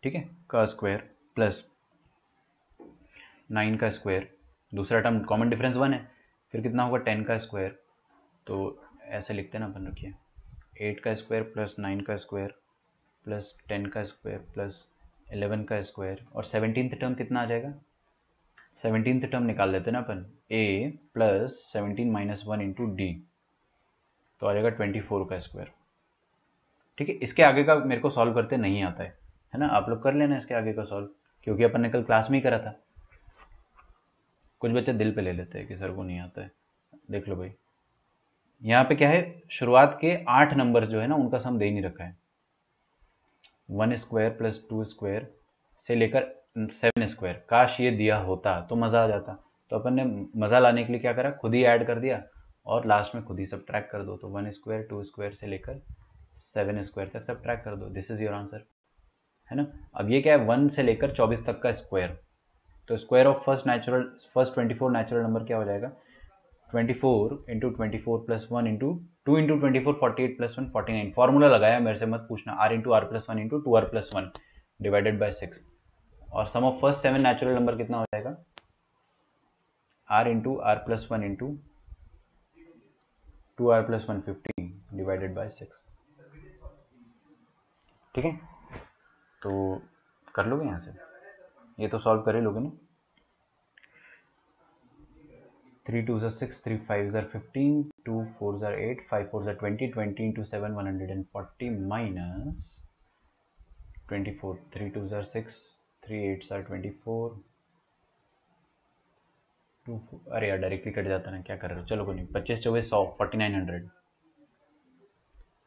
S1: ठीक है, का स्क्वायर प्लस 9 का स्क्वायर, दूसरा टर्म कॉमन डिफरेंस 1 है, फिर कितना होगा 10 का स्क्वायर, तो ऐसे लिखते हैं ना अपन, रखिए 8 का स्क्वायर प्लस 9 का स्क्वायर प्लस 10 का स्क्वायर प्लस 11 का स्क्वायर, और 17th टर्म कितना आ जाएगा, 17th टर्म निकाल लेते हैं ना अपन, a plus 17 minus 1 into D, तो आ जाएगा 24 का स्क्वायर। ठीक है, इसके आगे का मेरे को सॉल्व करते नहीं आता है ना, आप लोग कर लेना इसके आगे का सॉल्व, क्योंकि अपन ने कल क्लास में ही करा था। कुछ बच्चे दिल पे ले लेते हैं कि सर को नहीं आता है। देख लो भाई, यहाँ पे क्या है, शुरुआत के 8 नंबर जो है ना उनका सम दे ही नहीं रखा है। 1 स्क्वायर प्लस 2 स्क्वायर से लेकर 7 स्क्वायर, काश ये दिया होता तो मज़ा आ जाता। तो अपन ने मज़ा लाने के लिए क्या करा, खुद ही ऐड कर दिया और लास्ट में खुद ही सब्ट्रैक्ट कर दो। तो 1 स्क्वायर 2 स्क्वायर से लेकर 7 स्क्वायर तक सब्ट्रैक्ट कर दो, दिस इज योर आंसर, है ना। अब ये क्या है, 1 से लेकर 24 तक का स्क्वायर, तो square of first 24 natural number क्या हो जाएगा, 24 into 24 plus 1 into 2 into 24 48 plus 1 49। Formula लगाया, मेरे से मत पूछना, r into are plus 1 into 2r plus 1 divided by 6। और sum of first 7 natural number कितना हो जाएगा, r into are plus 1 into 2r plus 1 15 divided by 6। ठीक है, तो कर लोगे यहाँ से, ये तो सॉल्व कर ही लोगे ना। 3 2 6, 3 5 15, 2 4 8, 5 4 20, 20 into 7 140 minus 24, 3 2 6, 3 8 24, 2 अरे यार डायरेक्टली कट जाता ना, क्या कर रहे हो, चलो कोई नहीं, 25 24 100, 4900,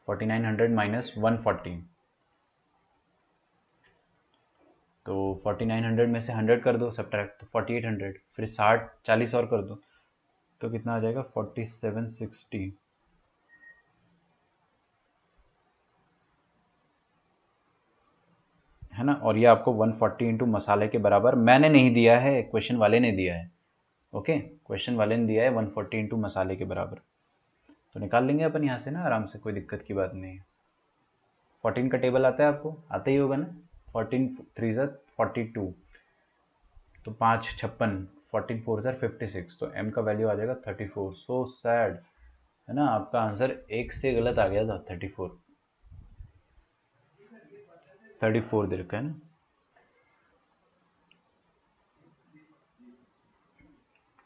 S1: 4900 माइनस 140, तो 4900 में से 100 कर दो सब्ट्रैक्ट, तो 4800, फिर 60 40 और कर दो, तो कितना आ जाएगा 4760, है ना। और ये आपको 140 इंटू मसाले के बराबर मैंने नहीं दिया है, क्वेश्चन वाले ने दिया है। ओके, क्वेश्चन वाले ने दिया है 140 इंटू मसाले के बराबर, तो निकाल लेंगे अपन यहाँ से ना आराम से, कोई दिक्कत की बात नहीं है। 14 का टेबल आता है आपको, आता ही होगा ना, 14 3 42, तो 5 56, 14 4 56, तो m का वैल्यू आ जाएगा 34। सो सैड, है ना, आपका आंसर एक से गलत आ गया था, 34 दे रखा है ना।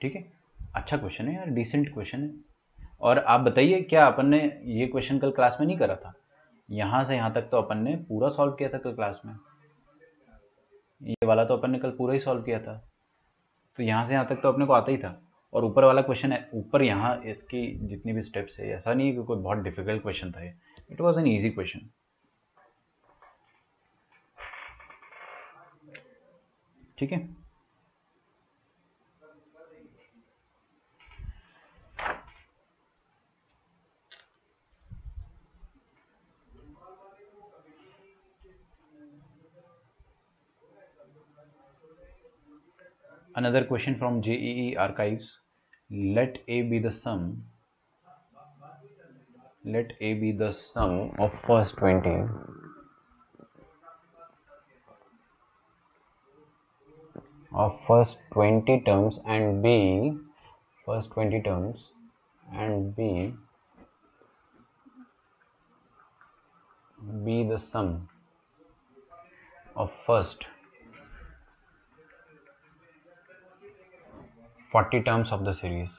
S1: ठीक है, अच्छा क्वेश्चन है यार, डिसेंट क्वेश्चन है। और आप बताइए, क्या अपन ने ये क्वेश्चन कल क्लास में नहीं करा था, यहाँ से यहाँ तक तो अपन ने पूरा सॉल्व किया था कल क्लास में, ये वाला तो अपन ने कल पूरा ही सॉल्व किया था, तो यहाँ से यहाँ तक तो अपने को आता ही था। और ऊपर वाला क्वेश्चन है, ऊपर यहाँ इसकी जितनी भी स्टेप्स है, ऐसा नहीं है कि कोई बहुत डिफिकल्ट क्वेश्चन था ये, it was an easy question. ठीक है, another question from JEE archives, let A be the sum of first 20 terms and B first 20 terms and B be the sum of first 40 terms of the series।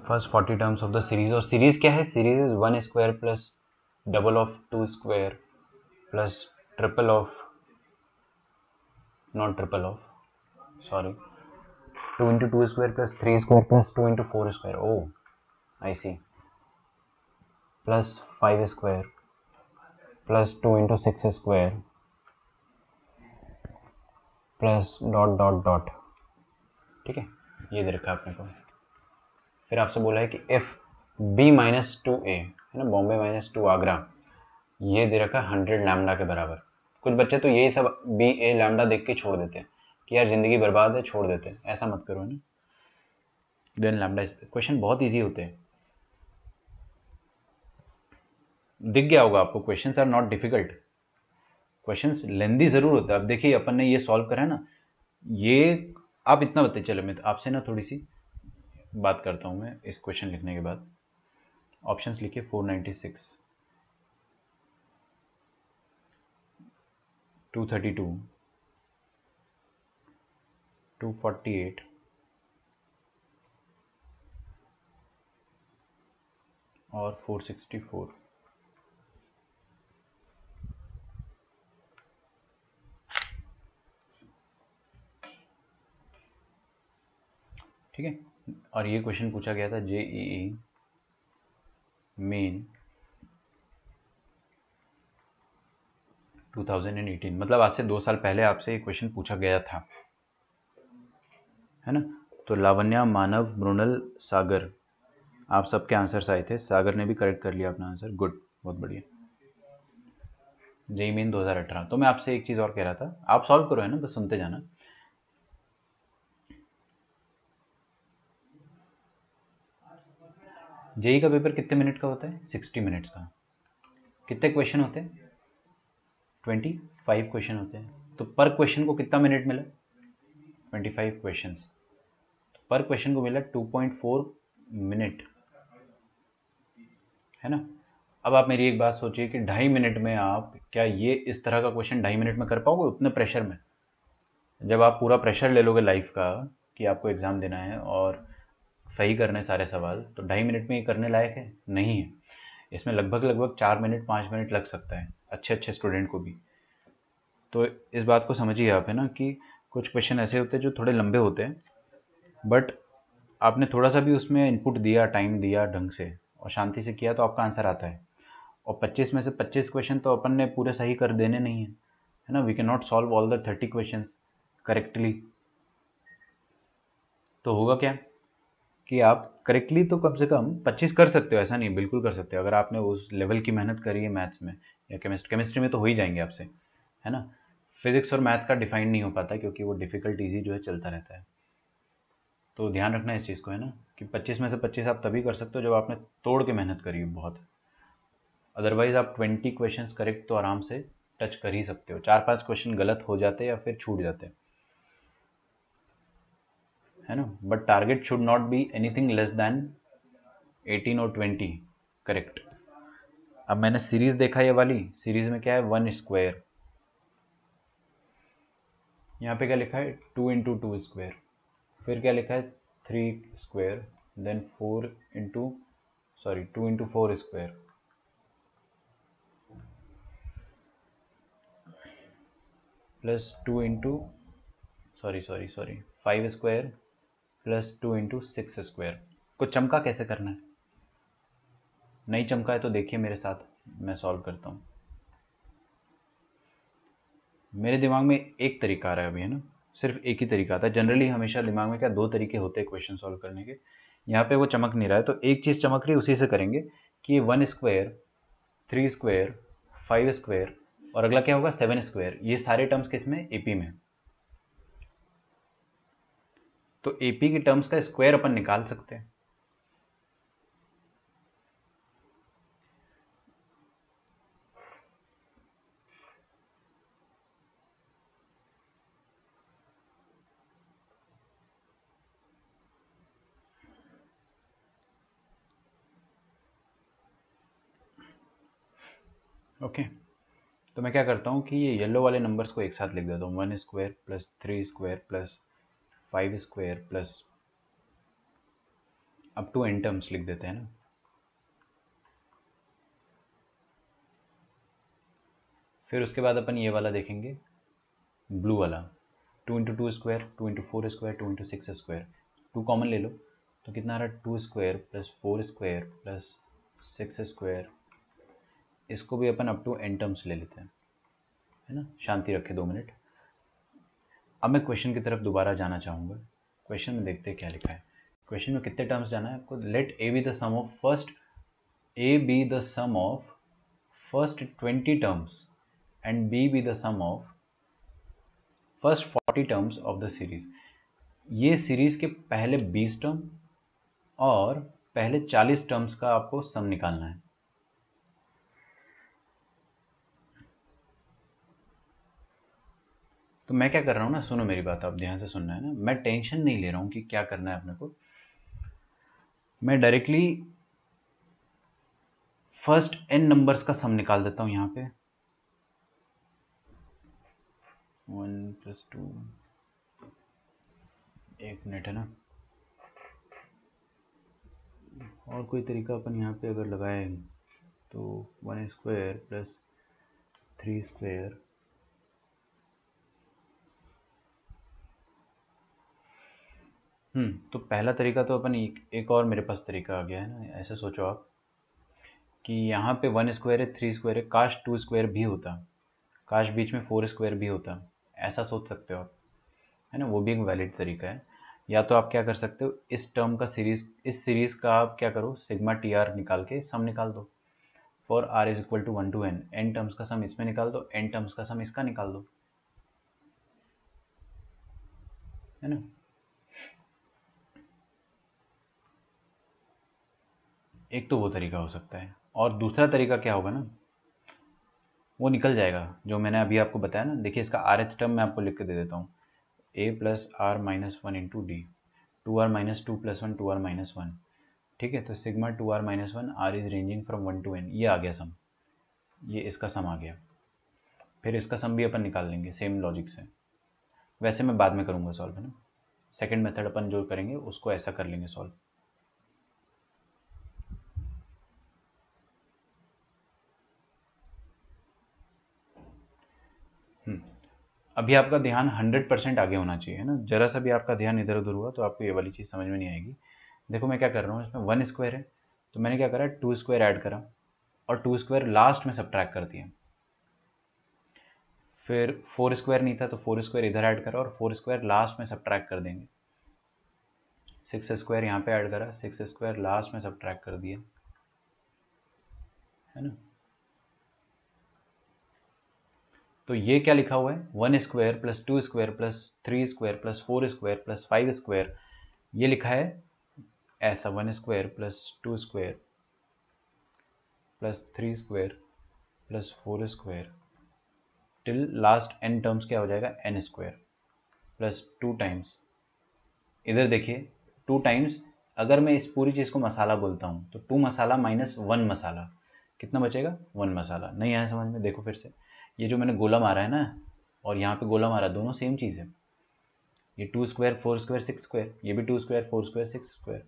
S1: First 40 terms of the series, और series क्या है, series is 1 square plus double of 2 square plus triple of, not triple of, sorry, 2 into 2 square plus 3 square plus 2 into 4 square, oh I see, plus 5 square plus 2 into 6 square plus dot dot dot. ठीक है, ये दे रखा है आपने को। फिर आपसे बोला है कि इफ B माइनस 2A, है ना, बॉम्बे माइनस 2 आगरा, ये दे रखा है 100 लैम्डा के बराबर। कुछ बच्चे तो यही सब BA लैम्डा देख के छोड़ देते हैं कि यार जिंदगी बर्बाद है, छोड़ देते हैं, ऐसा मत करो, है ना। देन लैम्डा, क्वेश्चन बहुत इजी होते हैं, दिख गया होगा आपको, questions are not difficult, questions lengthy जरूर होता है। अब देखिए अपन ने ये सॉल्व करा है ना, ये आप इतना बताइए, चलो मैं आपसे ना थोड़ी सी बात करता हूँ मैं इस क्वेश्चन लिखने के बाद। ऑप्शंस लिखिए 496, 232, 248 और 464। ठीक है, और ये क्वेश्चन पूछा गया था JEE मेन 2018, मतलब आज से 2 साल पहले आपसे ये क्वेश्चन पूछा गया था, है ना। तो लावण्या, मानव, मृणल, सागर, आप सबके आंसर्स आए थे। सागर ने भी करेक्ट कर लिया अपना आंसर, गुड, बहुत बढ़िया। JEE main 2018। तो मैं आपसे एक चीज़ और कह रहा था, आप सॉल्व करो, है ना, बस सुनते जाना। जेईई का पेपर कितने मिनट का होता है? 60 मिनट्स का। कितने क्वेश्चन होते हैं? 25 क्वेश्चन होते हैं। तो पर क्वेश्चन को कितना मिनट मिला? 25 क्वेश्चन, पर क्वेश्चन को मिला 2.4 मिनट, है ना। अब आप मेरी एक बात सोचिए कि 2.5 मिनट में आप क्या ये इस तरह का क्वेश्चन 2.5 मिनट में कर पाओगे उतने प्रेशर में? जब आप पूरा प्रेशर ले लोगे लाइफ का कि आपको एग्ज़ाम देना है और सही करने सारे सवाल, तो 2.5 मिनट में ये करने लायक है? नहीं है। इसमें लगभग 4 मिनट 5 मिनट लग सकता है अच्छे स्टूडेंट को भी। तो इस बात को समझिए आप, है ना, कि कुछ क्वेश्चन ऐसे होते हैं जो थोड़े लंबे होते हैं, बट आपने थोड़ा सा भी उसमें इनपुट दिया, टाइम दिया ढंग से और शांति से किया तो आपका आंसर आता है। और 25 में से 25 क्वेश्चन तो अपन ने पूरे सही कर देने नहीं है ना। We can not solve all the 30 question correctly. तो होगा क्या कि आप करेक्टली तो कम से कम 25 कर सकते हो, ऐसा नहीं, बिल्कुल कर सकते हो अगर आपने उस लेवल की मेहनत करी है मैथ्स में या केमिस्ट्री में तो हो ही जाएंगे आपसे, है ना। फिजिक्स और मैथ्स का डिफाइन नहीं हो पाता क्योंकि वो डिफिकल्ट ईजी जो है चलता रहता है। तो ध्यान रखना इस चीज़ को, है ना, कि 25 में से 25 आप तभी कर सकते हो जब आपने तोड़ के मेहनत करी है बहुत। अदरवाइज आप 20 क्वेश्चंस करेक्ट तो आराम से टच कर ही सकते हो। 4-5 क्वेश्चन गलत हो जाते या फिर छूट जाते, है ना। But target should not be anything less than 18 और 20 करेक्ट। अब मैंने सीरीज देखा, ये वाली सीरीज में क्या है, 1 स्क्वायर, यहाँ पे क्या लिखा है 2 इंटू 2 स्क्वायर, फिर क्या लिखा है 3 square, then 4 into 2 into 4 square, plus 2 into 5 square, plus 2 into 6 square. को चमका कैसे करना है? नहीं चमका है तो देखिए मेरे साथ, मैं सॉल्व करता हूँ। मेरे दिमाग में एक तरीका आ रहा है अभी, है ना, सिर्फ एक ही तरीका आता है। जनरली हमेशा दिमाग में क्या 2 तरीके होते हैं क्वेश्चन सॉल्व करने के। यहाँ पे वो चमक नहीं रहा है तो एक चीज़ चमक रही है, उसी से करेंगे कि 1 स्क्वायर, 3 स्क्वायर, 5 स्क्वायर और अगला क्या होगा 7 स्क्वायर। ये सारे टर्म्स किस में? एपी में। तो एपी की टर्म्स का स्क्वायर अपन निकाल सकते हैं। ओके, तो मैं क्या करता हूँ कि ये येलो वाले नंबर्स को एक साथ लिख देता हूँ, 1 square plus 3 square plus 5 square plus up to n terms लिख देते हैं ना। फिर उसके बाद अपन ये वाला देखेंगे, ब्लू वाला, 2 into 2 square, 2 into 4 square, 2 into 6 square. 2 common ले लो तो कितना आ रहा है 2 square plus 4 square plus 6 square. इसको भी अपन अप टू एन टर्म्स ले लेते हैं, है ना। शांति रखे 2 मिनट। अब मैं क्वेश्चन की तरफ दोबारा जाना चाहूँगा। क्वेश्चन में देखते हैं क्या लिखा है। क्वेश्चन में कितने टर्म्स जाना है आपको? Let A be the sum of first A be the sum of first 20 terms and B be the sum of first 40 terms of the series. ये सीरीज के पहले 20 टर्म और पहले 40 टर्म्स का आपको सम निकालना है। तो मैं क्या कर रहा हूँ ना, सुनो मेरी बात, आप ध्यान से सुनना है ना। मैं टेंशन नहीं ले रहा हूँ कि क्या करना है अपने को। मैं डायरेक्टली फर्स्ट n नंबर्स का सम निकाल देता हूँ यहाँ पे, 1 + 2, एक मिनट है ना, और कोई तरीका अपन यहाँ पे अगर लगाए तो 1² + 3²। तो पहला तरीका तो अपन एक और मेरे पास तरीका आ गया है ना, ऐसे सोचो आप कि यहाँ पे 1² है, 3² है, काश 2² भी होता, काश बीच में 4² भी होता, ऐसा सोच सकते हो आप, है ना, वो भी एक वैलिड तरीका है। या तो आप क्या कर सकते हो, इस टर्म का सीरीज, इस सीरीज का आप क्या करो, सिग्मा टी आर निकाल के सम निकाल दो, for r is equal to 1 to n, n terms का सम इसमें निकाल दो, n टर्म्स का सम इसका निकाल दो, है ना। एक तो वो तरीका हो सकता है, और दूसरा तरीका क्या होगा ना, वो निकल जाएगा जो मैंने अभी आपको बताया ना। देखिए इसका आर एच टर्म मैं आपको लिख के दे देता हूँ, a + r - 1 into D, 2r - 2 + 1 2r - 1, ठीक है। तो sigma 2r - 1 r is ranging from 1 to n, ये आ गया सम, ये इसका सम आ गया। फिर इसका सम भी अपन निकाल लेंगे सेम लॉजिक से, वैसे मैं बाद में करूँगा सॉल्व, है ना। सेकंड मेथड अपन जो करेंगे उसको ऐसा कर लेंगे सॉल्व। अभी आपका ध्यान 100% आगे होना चाहिए, है ना, जरा सा भी आपका ध्यान इधर उधर हुआ तो आपको ये वाली चीज़ समझ में नहीं आएगी। देखो मैं क्या कर रहा हूँ, इसमें 1² है तो मैंने क्या करा, 2² ऐड करा और 2² लास्ट में सब्ट्रैक्ट कर दिया। फिर 4² नहीं था तो 4² इधर ऐड करा और 4² लास्ट में सब्ट्रैक्ट कर देंगे। 6² यहाँ पे ऐड करा, 6² लास्ट में सब्ट्रैक्ट कर दिया, है ना। तो ये क्या लिखा हुआ है, 1² + 2² + 3² + 4² + 5², ये लिखा है ऐसा, 1² + 2² + 3² + 4² टिल लास्ट n टर्म्स क्या हो जाएगा, n² + 2 टाइम्स, इधर देखिए 2 टाइम्स, अगर मैं इस पूरी चीज़ को मसाला बोलता हूँ तो 2 मसाला - 1 मसाला, कितना बचेगा, 1 मसाला। नहीं आया समझ में, देखो फिर से, ये जो मैंने गोला मारा है ना और यहाँ पे गोला मारा, दोनों सेम चीज़ है। ये 2² 4² 6², ये भी 2² 4² 6²,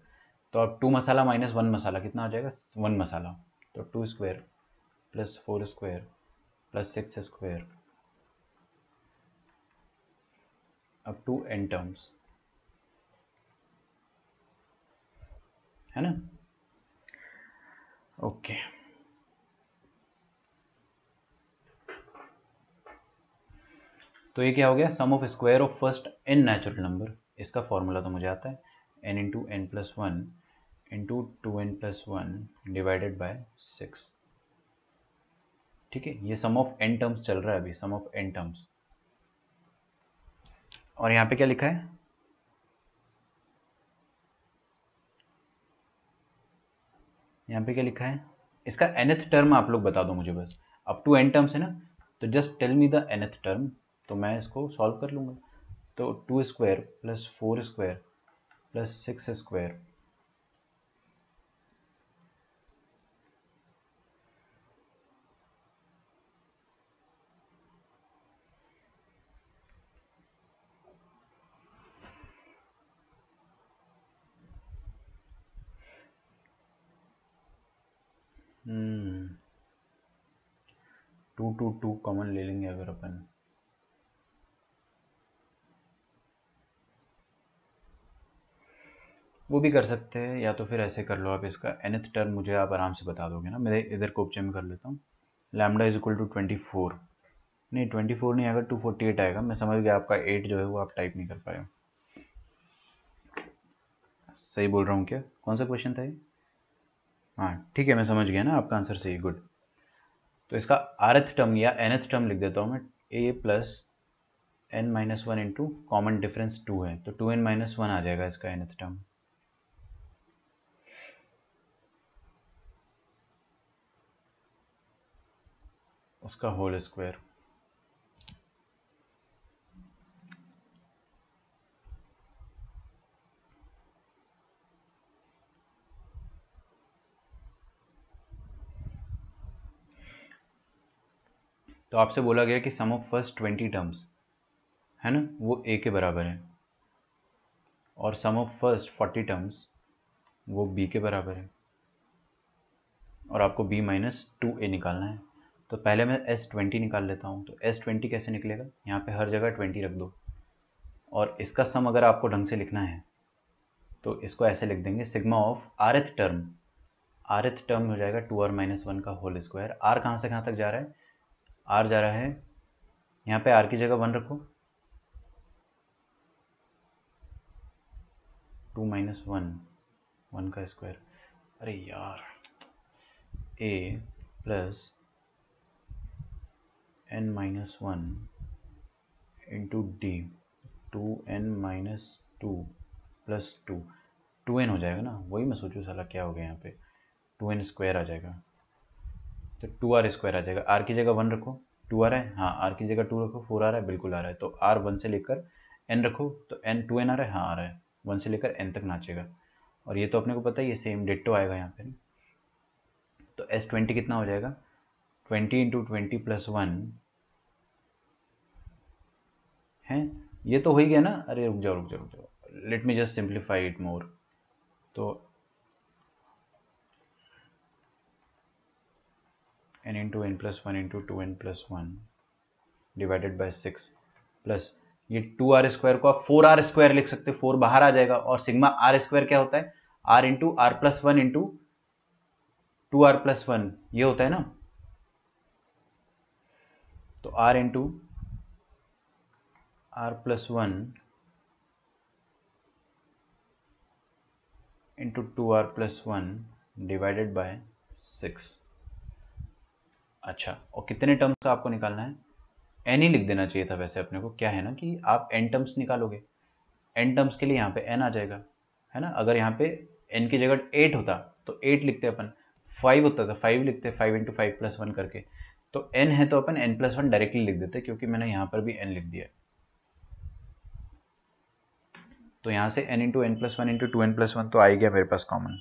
S1: तो अब 2 मसाला - 1 मसाला कितना आ जाएगा, 1 मसाला। तो 2² + 4² + 6², अब टू n टर्म्स, है ना। ओके, तो ये क्या हो गया, sum of square of first n natural number, इसका फॉर्मूला तो मुझे आता है, n into n + 1 into 2n + 1 divided by 6, ठीक है। ये सम ऑफ n टर्म्स चल रहा है अभी, सम ऑफ n टर्म्स। और यहाँ पे क्या लिखा है, यहाँ पे क्या लिखा है, इसका nth टर्म आप लोग बता दो मुझे बस, अप टू n टर्म्स है ना, तो just tell me the nth term, तो मैं इसको सॉल्व कर लूँगा। तो 2² + 4² + 6², टू टू टू कॉमन ले लेंगे अगर अपन, वो भी कर सकते हैं, या तो फिर ऐसे कर लो आप, इसका nth टर्म मुझे आप आराम से बता दोगे ना, मैं इधर कोपचे में कर लेता हूँ, लैम्डा इज इक्वल टू 24, नहीं 24 नहीं आएगा, 248 आएगा। मैं समझ गया आपका 8 जो है वो आप टाइप नहीं कर पाए हो, सही बोल रहा हूँ क्या, कौन सा क्वेश्चन था ये, हाँ ठीक है, मैं समझ गया ना आपका आंसर सही, गुड। तो इसका rth टर्म या nth टर्म लिख देता हूँ मैं, a + n - 1 into common difference 2 है तो 2n - 1 आ जाएगा इसका nth टर्म, उसका होल स्क्वायर। तो आपसे बोला गया कि सम ऑफ फर्स्ट 20 टर्म्स है ना वो a के बराबर है और सम ऑफ फर्स्ट 40 टर्म्स वो b के बराबर है और आपको b माइनस 2a निकालना है। तो पहले मैं S20 निकाल लेता हूँ। तो S20 कैसे निकलेगा, यहाँ पे हर जगह 20 रख दो और इसका सम अगर आपको ढंग से लिखना है तो इसको ऐसे लिख देंगे सिग्मा ऑफ rth टर्म हो जाएगा 2r माइनस 1 का होल स्क्वायर। r कहाँ से कहाँ तक जा रहा है, r जा रहा है यहाँ पे, r की जगह 1 रखो, 2 माइनस 1 का स्क्वायर, अरे यार, a plus n minus 1 into D 2n minus 2 plus 2n हो जाएगा ना, वही मैं सोचूं साला क्या हो गया यहाँ पे, 2n स्क्वायर आ जाएगा तो 2r स्क्वायर आ जाएगा। r की जगह 1 रखो, 2 आ रहा है, हाँ r की जगह 2 रखो, 4 आ रहा है, बिल्कुल आ रहा है। तो r 1 से लेकर n रखो तो n 2n आ रहा है, हाँ आ रहा है, 1 से लेकर n तक नाचेगा और ये तो अपने को पता ही है सेम डिट्टो आएगा यहाँ पे। तो S20 कितना हो जाएगा, 20 इंटू 20 प्लस 1 है, ये तो हो ही गया ना, अरे रुक जाओ, let me just simplify it more. तो n into n plus 1 into 2n plus 1 divided by 6 plus ये 2r स्क्वायर को आप 4r स्क्वायर लिख सकते, 4 बाहर आ जाएगा और सिग्मा r स्क्वायर क्या होता है, r into are plus 1 into 2r plus 1 ये होता है ना। तो r into are plus 1 into 2r plus 1 divided by 6। अच्छा, और कितने टर्म्स का आपको निकालना है, n ही लिख देना चाहिए था वैसे अपने को, क्या है ना कि आप n टर्म्स निकालोगे, n टर्म्स के लिए यहाँ पे n आ जाएगा है ना। अगर यहाँ पे n की जगह 8 होता तो 8 लिखते अपन, 5 होता तो 5 लिखते, 5 इंटू 5 प्लस 1 करके। तो n है तो अपन n प्लस 1 डायरेक्टली लिख देते क्योंकि मैंने यहाँ पर भी n लिख दिया है। तो यहाँ से n into n plus 1 into 2n plus 1 तो आ ही गया मेरे पास कॉमन।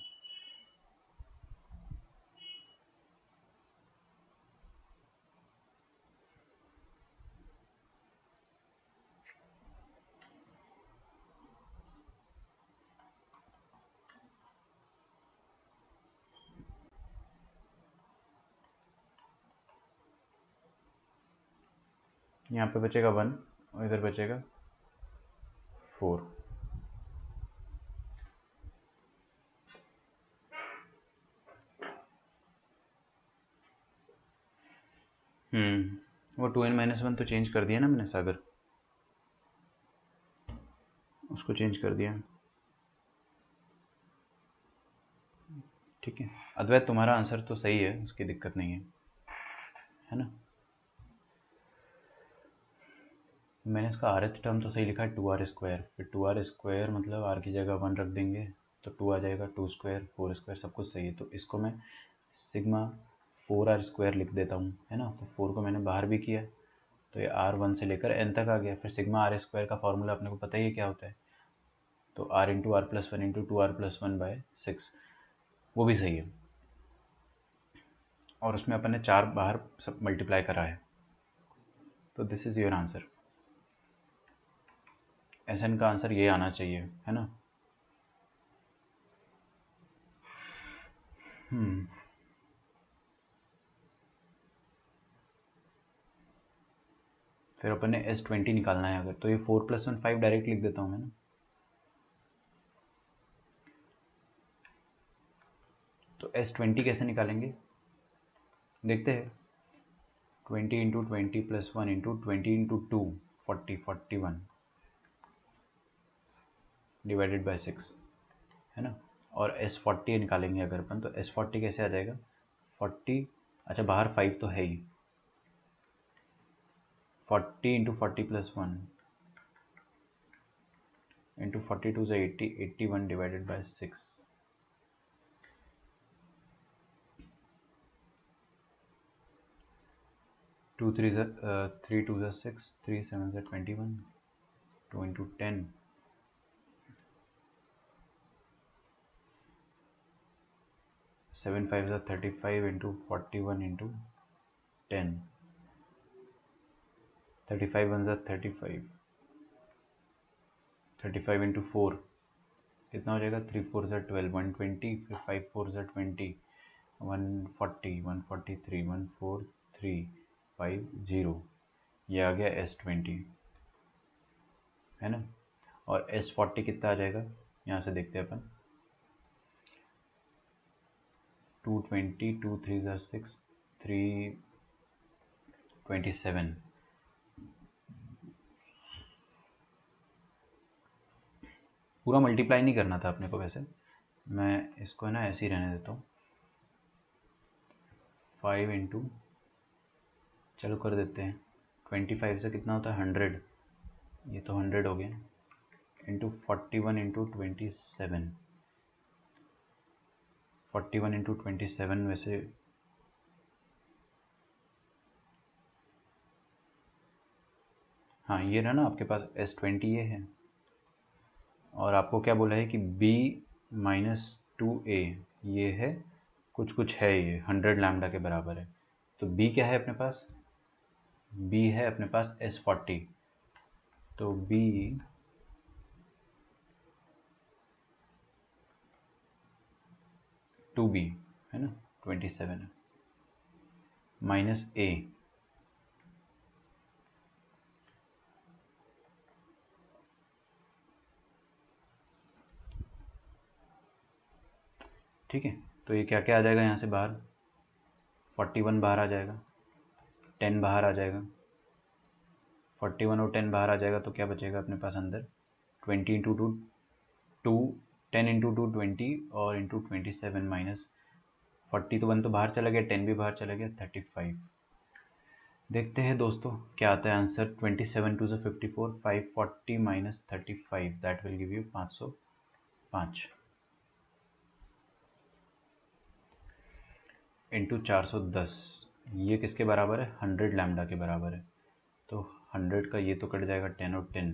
S1: यहाँ पे बचेगा 1 और इधर बचेगा 4। वो 2n माइनस 1 तो चेंज कर दिया ना मैंने सागर, उसको चेंज कर दिया, ठीक है। अद्वैत तुम्हारा आंसर तो सही है, उसकी दिक्कत नहीं है ना। मैंने इसका rth टर्म तो सही लिखा है 2r स्क्वायर, फिर 2r स्क्वायर मतलब r की जगह 1 रख देंगे तो 2 आ जाएगा, 2 स्क्वायर 4 स्क्वायर सब कुछ सही है। तो इसको मैं सिग्मा 4r स्क्वायर लिख देता हूँ है ना। तो 4 को मैंने बाहर भी किया तो ये r1 से लेकर n तक आ गया। फिर सिग्मा r स्क्वायर का फॉर्मूला अपने को पता ही है क्या होता है, तो r into are plus 1 into 2r plus 1 by 6, वो भी सही है। और उसमें अपन ने 4 बाहर सब मल्टीप्लाई करा है। तो this is your answer, SN का आंसर ये आना चाहिए है ना। फिर अपन ने S20 निकालना है अगर, तो ये 4 प्लस 1 5 डायरेक्ट लिख देता हूँ मैं ना। तो S20 कैसे निकालेंगे देखते हैं। 20 into 20 plus 1 into 20 into 2 41 divided by 6 है ना। और S40 निकालेंगे अगर अपन, तो S40 कैसे आ जाएगा, 40, अच्छा बाहर 5 तो है ही, 40 इंटू 40 प्लस 1 इंटू 42 से 80, 81 divided by 6। 2 3 3 2 6, 3 7 21, 2 into 10, 7 5 35 into 41 into 10, 35 one ज़ा 35, 35 इंटू 4 कितना हो जाएगा, 3 4 ज़ा 12, 120, फिर 5 4 ज़ा 20, 140, 143, 14350, ये आ गया S20, है ना। और S40 कितना आ जाएगा, यहाँ से देखते हैं अपन, 220, 2 3 ज़ा 6, 327। पूरा मल्टीप्लाई नहीं करना था अपने को, वैसे मैं इसको है ना ऐसे ही रहने देता हूँ। 5 इंटू, चलो कर देते हैं, 25 से कितना होता है 100, ये तो 100 हो गया, इंटू 41 इंटू 27, 41 इंटू 27 वैसे, हाँ ये रहा ना आपके पास S20 ये है, और आपको क्या बोला है कि B माइनस 2A ये है, कुछ कुछ है, ये 100 लैम्डा के बराबर है। तो B क्या है अपने पास, B है अपने पास S40, तो B 2B है ना 27 है, माइनस A, ठीक है। तो ये क्या क्या आ जाएगा यहाँ से बाहर, 41 बाहर आ जाएगा, 10 बाहर आ जाएगा, 41 और 10 बाहर आ जाएगा, तो क्या बचेगा अपने पास अंदर, 20 इंटू 2, 10 इंटू 2 20, और इंटू 27 माइनस 41 तो बाहर चला गया, 10 भी बाहर चला गया, 35। देखते हैं दोस्तों क्या आता है आंसर, 27 2 ज़ा 54, 540 minus 35, that will give you 505 into 410, ये किसके बराबर है, 100 लैम्डा के बराबर है। तो 100 का ये तो कट जाएगा, 10 और 10,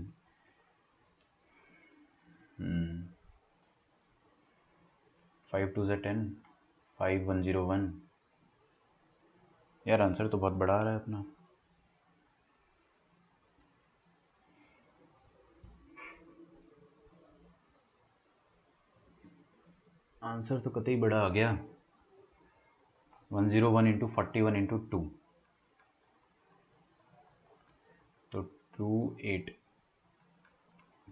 S1: 5 2 ज़ा 10, 5101, यार आंसर तो बहुत बड़ा आ रहा है अपना। आंसर तो कतई बड़ा आ गया, 101 इंटू 41 इंटू 2, तो 28,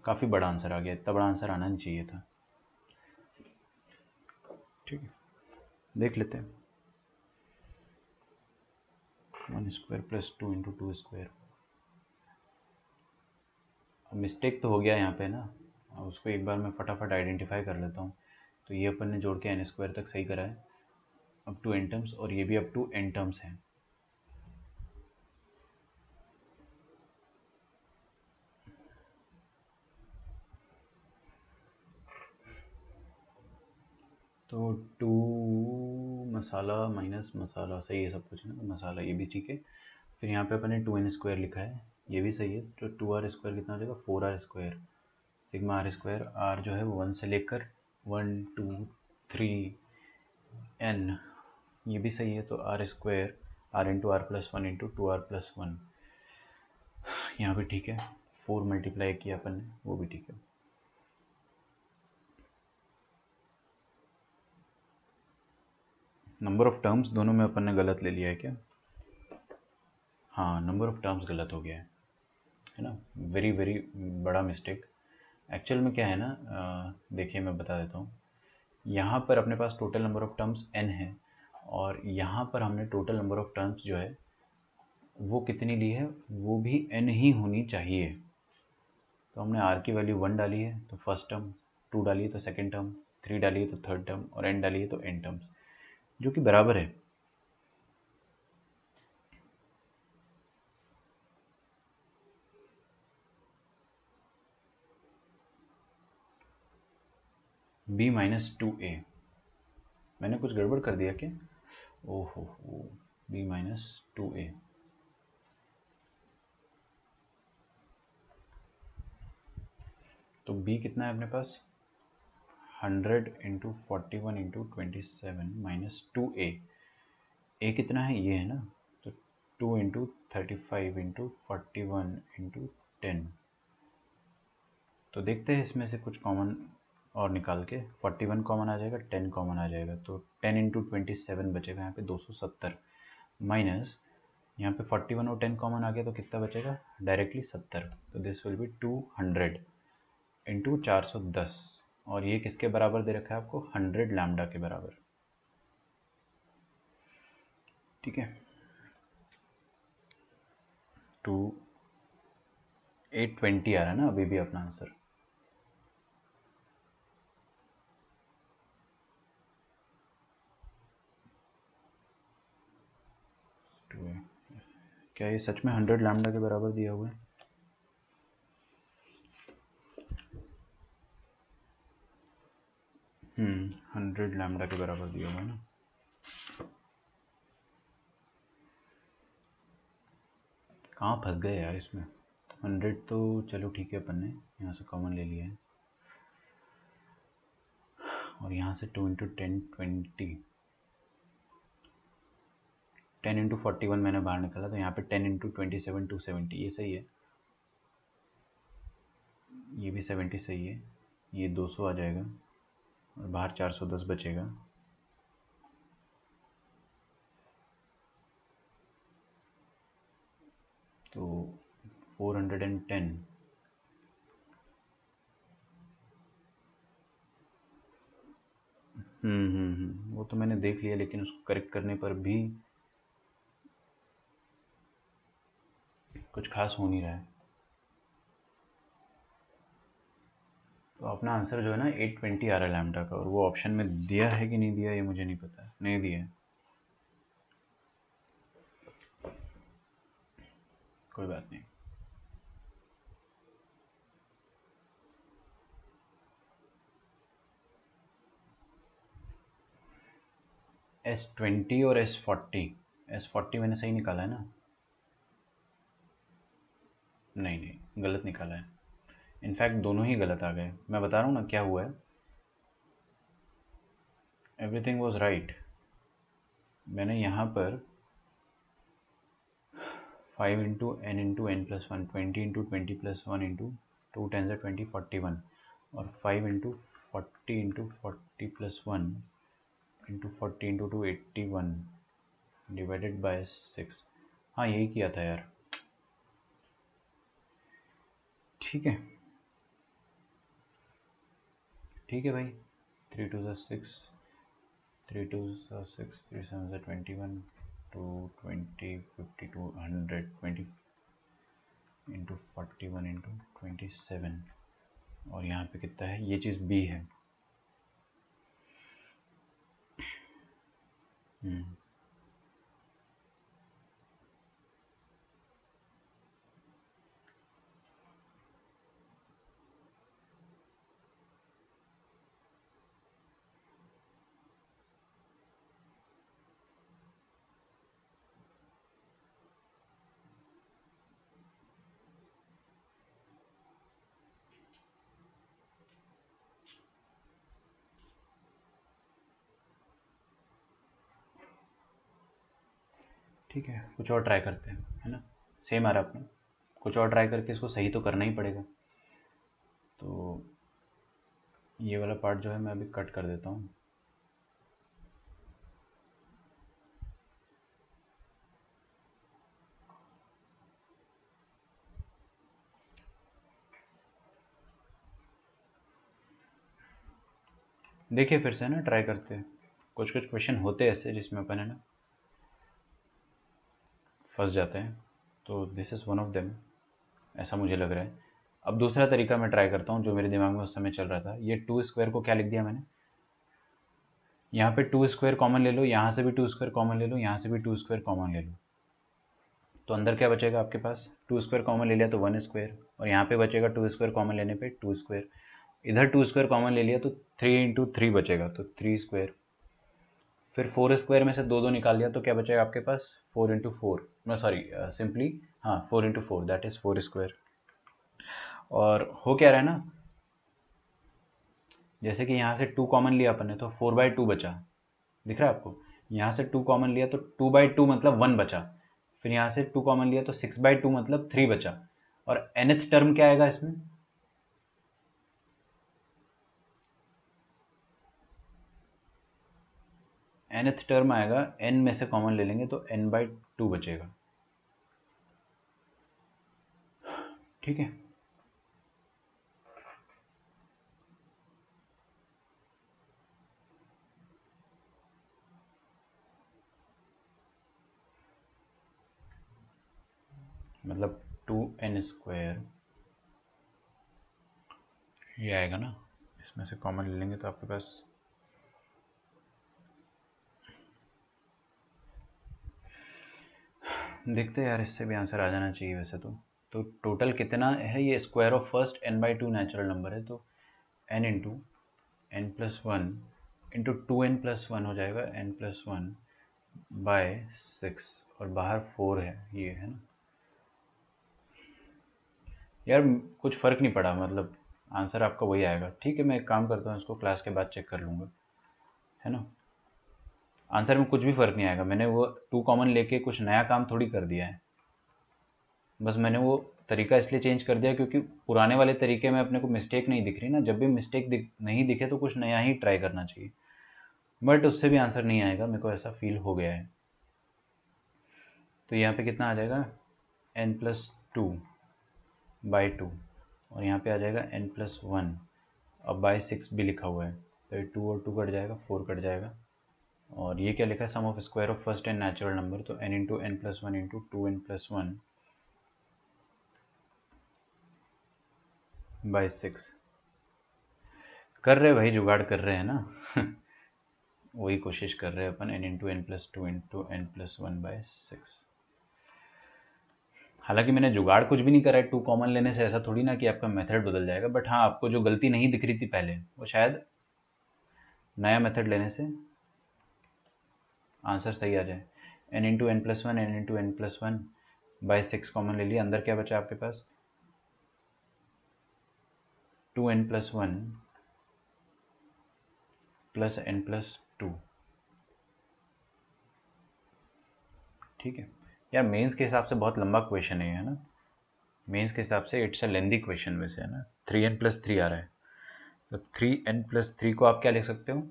S1: काफ़ी बड़ा आंसर आ गया, इतना बड़ा आंसर आना नहीं चाहिए था। ठीक है, देख लेते हैं, 1 square plus 2 into 2 square, mistake तो हो गया यहाँ पे ना, उसको एक बार मैं फटाफट आइडेंटिफाई कर लेता हूँ। तो ये अपन ने जोड़ के n स्क्वायर तक सही करा है, अप टू n टर्म्स, और ये भी अप टू n टर्म्स है। तो 2 मसाला माइनस मसाला सही है सब कुछ ना, तो मसाला ये भी ठीक है। फिर यहाँ पे अपन ने 2n स्क्वायर लिखा है, ये भी सही है। तो 2r स्क्वायर कितना हो जाएगा, 4r square, sigma r square, r जो है वो 1 से लेकर 1 2 3 n, ये भी सही है। तो r square, r into are plus 1 into 2r plus 1, यहाँ भी ठीक है। 4 मल्टीप्लाई किया अपन ने, वो भी ठीक है। नंबर ऑफ टर्म्स दोनों में अपन ने गलत ले लिया है क्या, हाँ नंबर ऑफ टर्म्स गलत हो गया है ना, वेरी वेरी बड़ा मिस्टेक। एक्चुअल में क्या है ना, देखिए मैं बता देता हूँ, यहाँ पर अपने पास total number of terms n है, और यहाँ पर हमने टोटल नंबर ऑफ टर्म्स जो है वो कितनी ली है, वो भी n ही होनी चाहिए। तो हमने r की वैल्यू 1 डाली है तो फर्स्ट टर्म, 2 डाली है तो सेकेंड टर्म, 3 डाली है तो थर्ड टर्म, और n डाली है तो n टर्म्स, जो कि बराबर है। b माइनस 2a, मैंने कुछ गड़बड़ कर दिया क्या, ओहो, b माइनस 2a, तो b कितना है अपने पास, 100 into 41 into 27 minus 2a, a कितना है, ये है ना, तो 2 इंटू 35 इंटू 41 इंटू 10। तो देखते हैं इसमें से कुछ कॉमन और निकाल के। 41 कॉमन आ जाएगा, 10 कॉमन आ जाएगा, तो 10 इंटू 27 बचेगा यहाँ पे 270, माइनस यहाँ पे 41 और 10 कॉमन आ गया तो कितना बचेगा, डायरेक्टली 70। तो दिस विल बी 200 इंटू 410, और ये किसके बराबर दे रखा है आपको, 100 लैम्डा के बराबर। ठीक है, 820 आ रहा है ना अभी भी अपना आंसर। क्या ये सच में 100 लैम्डा के बराबर दिया हुआ है? हम्म, 100 लैम्डा के बराबर दिया हुआ है ना। कहाँ फंस गए यार इसमें। 100 तो चलो ठीक है, अपन ने यहाँ से कॉमन ले लिया है, और यहाँ से 2 इंटू 10 20, 10 इंटू 41 मैंने बाहर निकाला, तो यहाँ पे 10 इंटू 27 270, ये सही है, ये भी 70 सही है, ये 200 आ जाएगा, और बाहर 410 बचेगा। तो 410, वो तो मैंने देख लिया, लेकिन उसको करेक्ट करने पर भी कुछ खास हो नहीं रहा है। तो अपना आंसर जो है ना 820 आ रहा है लैम्डा का, और वो ऑप्शन में दिया है कि नहीं दिया ये मुझे नहीं पता, नहीं दिया है, कोई बात नहीं। S20 और S40 मैंने सही निकाला है ना? नहीं, गलत निकाला है, इनफैक्ट दोनों ही गलत आ गए। मैं बता रहा हूँ ना क्या हुआ है, एवरीथिंग वॉज राइट। मैंने यहाँ पर 5 into n plus 1, 20 into 20 plus 1 into 2 10 20 41, और 5 into 40 into 40 plus 1 into 40 into 2 81 divided by 6। हाँ यही किया था यार। ठीक है, ठीक है भाई। 3 2 6, 3 2 6, 3 7 21, 2 20 52 100 20 इंटू 41 इंटू 27, और यहाँ पे कितना है, ये चीज़ बी है। ठीक है, कुछ और ट्राई करते हैं, है ना? सेम आ रहा अपना, कुछ और ट्राई करके इसको सही तो करना ही पड़ेगा। तो ये वाला पार्ट जो है मैं अभी कट कर देता हूँ। देखिए फिर से ना ट्राई करते हैं, कुछ कुछ क्वेश्चन होते हैं ऐसे जिसमें अपन है ना फंस जाते हैं, तो this is one of them, ऐसा मुझे लग रहा है। अब दूसरा तरीका मैं ट्राई करता हूँ जो मेरे दिमाग में उस समय चल रहा था। ये 2 स्क्वायर को क्या लिख दिया मैंने, यहाँ पे 2 स्क्वायर कॉमन ले लो, यहाँ से भी 2 स्क्वायर कॉमन ले लो, यहाँ से भी 2 स्क्वायर कॉमन ले लो, तो अंदर क्या बचेगा आपके पास, 2 स्क्वायर कॉमन ले लिया तो 1 स्क्वायर, और यहाँ पे बचेगा 2 स्क्वायर कॉमन लेने पे 2 स्क्वायर, इधर 2 स्क्वायर कॉमन ले लिया तो 3 इंटू 3 बचेगा, तो 3 स्क्वायर। फिर 4 स्क्वायर में से 2 2 निकाल लिया तो क्या बचेगा आपके पास, 4 इंटू 4, नो सॉरी सिंपली, हाँ 4 इंटू 4 दैट इज़ 4 स्क्वायर। और हो क्या रहा है ना, जैसे कि यहाँ से 2 कॉमन लिया अपन ने तो 4/2 बचा, दिख रहा है आपको? यहाँ से 2 कॉमन लिया तो 2/2 मतलब 1 बचा, फिर यहाँ से 2 कॉमन लिया तो 6/2 मतलब 3 बचा। और nth टर्म क्या आएगा इसमें, nth टर्म आएगा, n में से कॉमन ले लेंगे तो n/2 बचेगा। ठीक है, मतलब 2n² ये आएगा ना, इसमें से कॉमन ले लेंगे तो आपके पास देखते हैं यार, इससे भी आंसर आ जाना चाहिए वैसे तो टोटल कितना है, ये square of first n/2 natural number है, तो n into n plus one into 2n+1 हो जाएगा n+1/6, और बाहर 4 है, ये है ना यार, कुछ फ़र्क नहीं पड़ा, मतलब आंसर आपका वही आएगा। ठीक है, मैं एक काम करता हूँ, इसको क्लास के बाद चेक कर लूँगा, है ना। आंसर में कुछ भी फ़र्क नहीं आएगा, मैंने वो 2 कॉमन लेके कुछ नया काम थोड़ी कर दिया है, बस मैंने वो तरीका इसलिए चेंज कर दिया क्योंकि पुराने वाले तरीके में अपने को मिस्टेक नहीं दिख रही ना, जब भी मिस्टेक नहीं दिखे तो कुछ नया ही ट्राई करना चाहिए, बट उससे भी आंसर नहीं आएगा, मेरे को ऐसा फील हो गया है। तो यहाँ पे कितना आ जाएगा, n+2/2, और यहाँ पे आ जाएगा n+1, अब बाय 6 भी लिखा हुआ है, तो 2 और 2 कट जाएगा, 4 कट जाएगा, और ये क्या लिखा है, sum of square of first n natural number, तो n into n+1 into 2n+1/6। कर रहे भाई, जुगाड़ कर रहे हैं ना वही कोशिश कर रहे हैं अपन, n into n+2 into n+1/6। हालांकि मैंने जुगाड़ कुछ भी नहीं करा है, 2 कॉमन लेने से ऐसा थोड़ी ना कि आपका मेथड बदल जाएगा, बट हाँ, आपको जो गलती नहीं दिख रही थी पहले, वो शायद नया मेथड लेने से आंसर सही आ जाए। n into n+1 n into n+1/6 common ले लिया, अंदर क्या बचा आपके पास, 2n+1 प्लस n+2। ठीक है यार, मेंस के हिसाब से बहुत लंबा क्वेश्चन है ना, मेंस के हिसाब से इट्स अ लेंदी क्वेश्चन वैसे, है ना। 3n+3 आ रहा है, तो 3n+3 को आप क्या लिख सकते हो,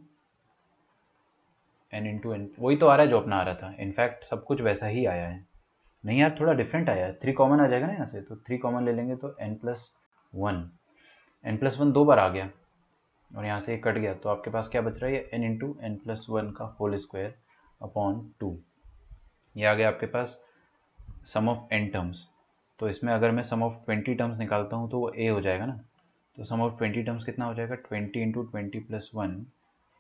S1: n इंटू n, वही तो आ रहा है जो अपना आ रहा था, इनफैक्ट सब कुछ वैसा ही आया है। नहीं यार, थोड़ा डिफरेंट आया है, 3 कॉमन आ जाएगा ना यहाँ से, तो 3 कॉमन ले लेंगे तो n+1 2 बार आ गया, और यहाँ से ये कट गया, तो आपके पास क्या बच रहा है, ये n इंटू n+1 का होल स्क्वायर अपॉन 2, ये आ गया आपके पास सम ऑफ n टर्म्स। तो इसमें अगर मैं सम ऑफ 20 टर्म्स निकालता हूँ तो वो a हो जाएगा ना, तो सम ऑफ 20 टर्म्स कितना हो जाएगा, 20 इंटू 20+1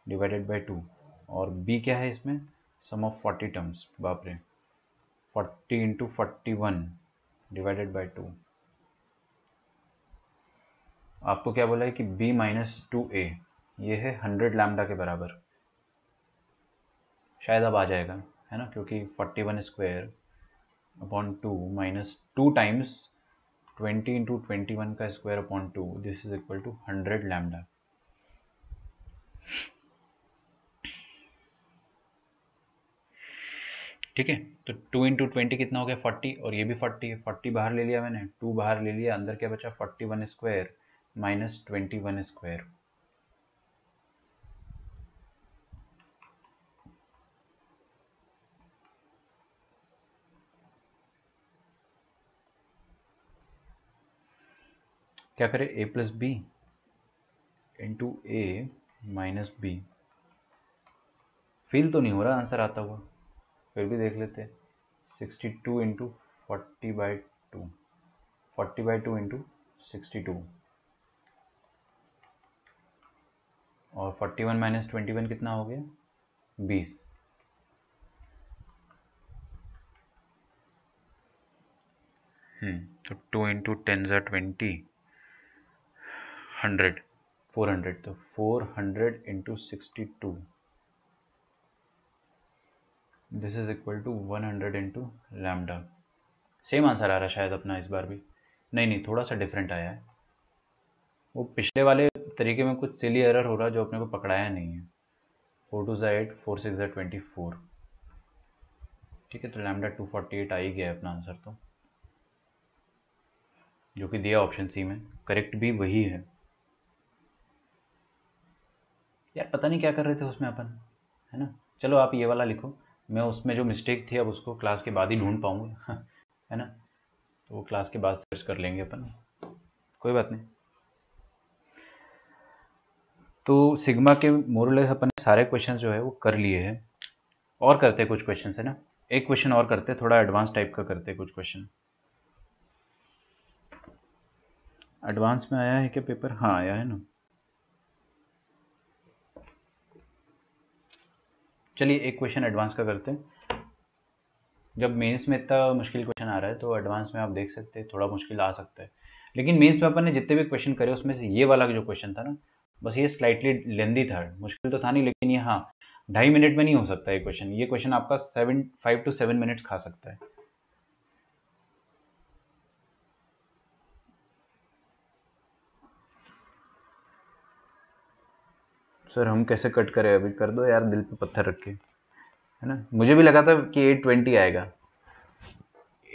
S1: डिवाइडेड बाई 2, और b क्या है इसमें, सम ऑफ 40 टर्म्स, बाप रे, 40 इंटू 41 डिवाइडेड बाई 2। आपको क्या बोला है कि b-2a, ये है 100 लैम्डा के बराबर, शायद अब आ जाएगा, है ना, क्योंकि 41² अपॉन 2 माइनस 2 टाइम्स 20 इंटू 21 का square upon 2, this is equal to 100 lambda. ठीक है, तो 2 इंटू 20 कितना हो गया, 40, और ये भी 40 है, 40 बाहर ले लिया मैंने, 2 बाहर ले लिया, अंदर क्या बचा, 41² माइनस 21²। क्या करें, a plus b into a minus b, feel तो नहीं हो रहा आंसर आता हुआ, फिर भी देख लेते हैं। 62 इंटू 40/2, 40/2 इंटू 62, और 41 माइनस 21 कितना हो गया, 20। तो 2 इंटू 10 = 20, 100, 400, तो 400 इंटू 62, this is equal to 100 into lambda. Same answer आ रहा है शायद अपना इस बार भी, नहीं थोड़ा सा डिफरेंट आया है, वो पिछले वाले तरीके में कुछ सिली एरर हो रहा है जो अपने को पकड़ाया नहीं है। 4 2 8, 4 6 24, ठीक है, तो लैम्डा 248 आ ही गया है अपना आंसर, तो जो कि दिया ऑप्शन सी में, करेक्ट भी वही है। यार पता नहीं क्या कर रहे थे उसमें अपन, है ना। चलो आप ये वाला लिखो, मैं उसमें जो मिस्टेक थी अब उसको क्लास के बाद ही ढूंढ पाऊंगा है ना, तो वो क्लास के बाद सर्च कर लेंगे अपन, कोई बात नहीं। तो सिग्मा के मोरलेस अपन ने सारे क्वेश्चन जो है वो कर लिए हैं, और करते हैं कुछ क्वेश्चन, है ना। एक क्वेश्चन और करते हैं, थोड़ा एडवांस टाइप का करते हैं कुछ क्वेश्चन। एडवांस में आया है क्या पेपर? हाँ आया है ना। चलिए एक क्वेश्चन एडवांस का करते हैं। जब मेंस में इतना मुश्किल क्वेश्चन आ रहा है तो एडवांस में आप देख सकते हैं थोड़ा मुश्किल आ सकता है, लेकिन मेंस में अपन ने जितने भी क्वेश्चन करे उसमें से ये वाला जो क्वेश्चन था ना, बस ये स्लाइटली लेंदी था, मुश्किल तो था नहीं, लेकिन ये हाँ 2.5 मिनट में नहीं हो सकता ये क्वेश्चन आपका 5 to 7 मिनट्स खा सकता है। सर हम कैसे कट करें? अभी कर दो यार, दिल पे पत्थर रख के, है ना। मुझे भी लगा था कि 820 आएगा,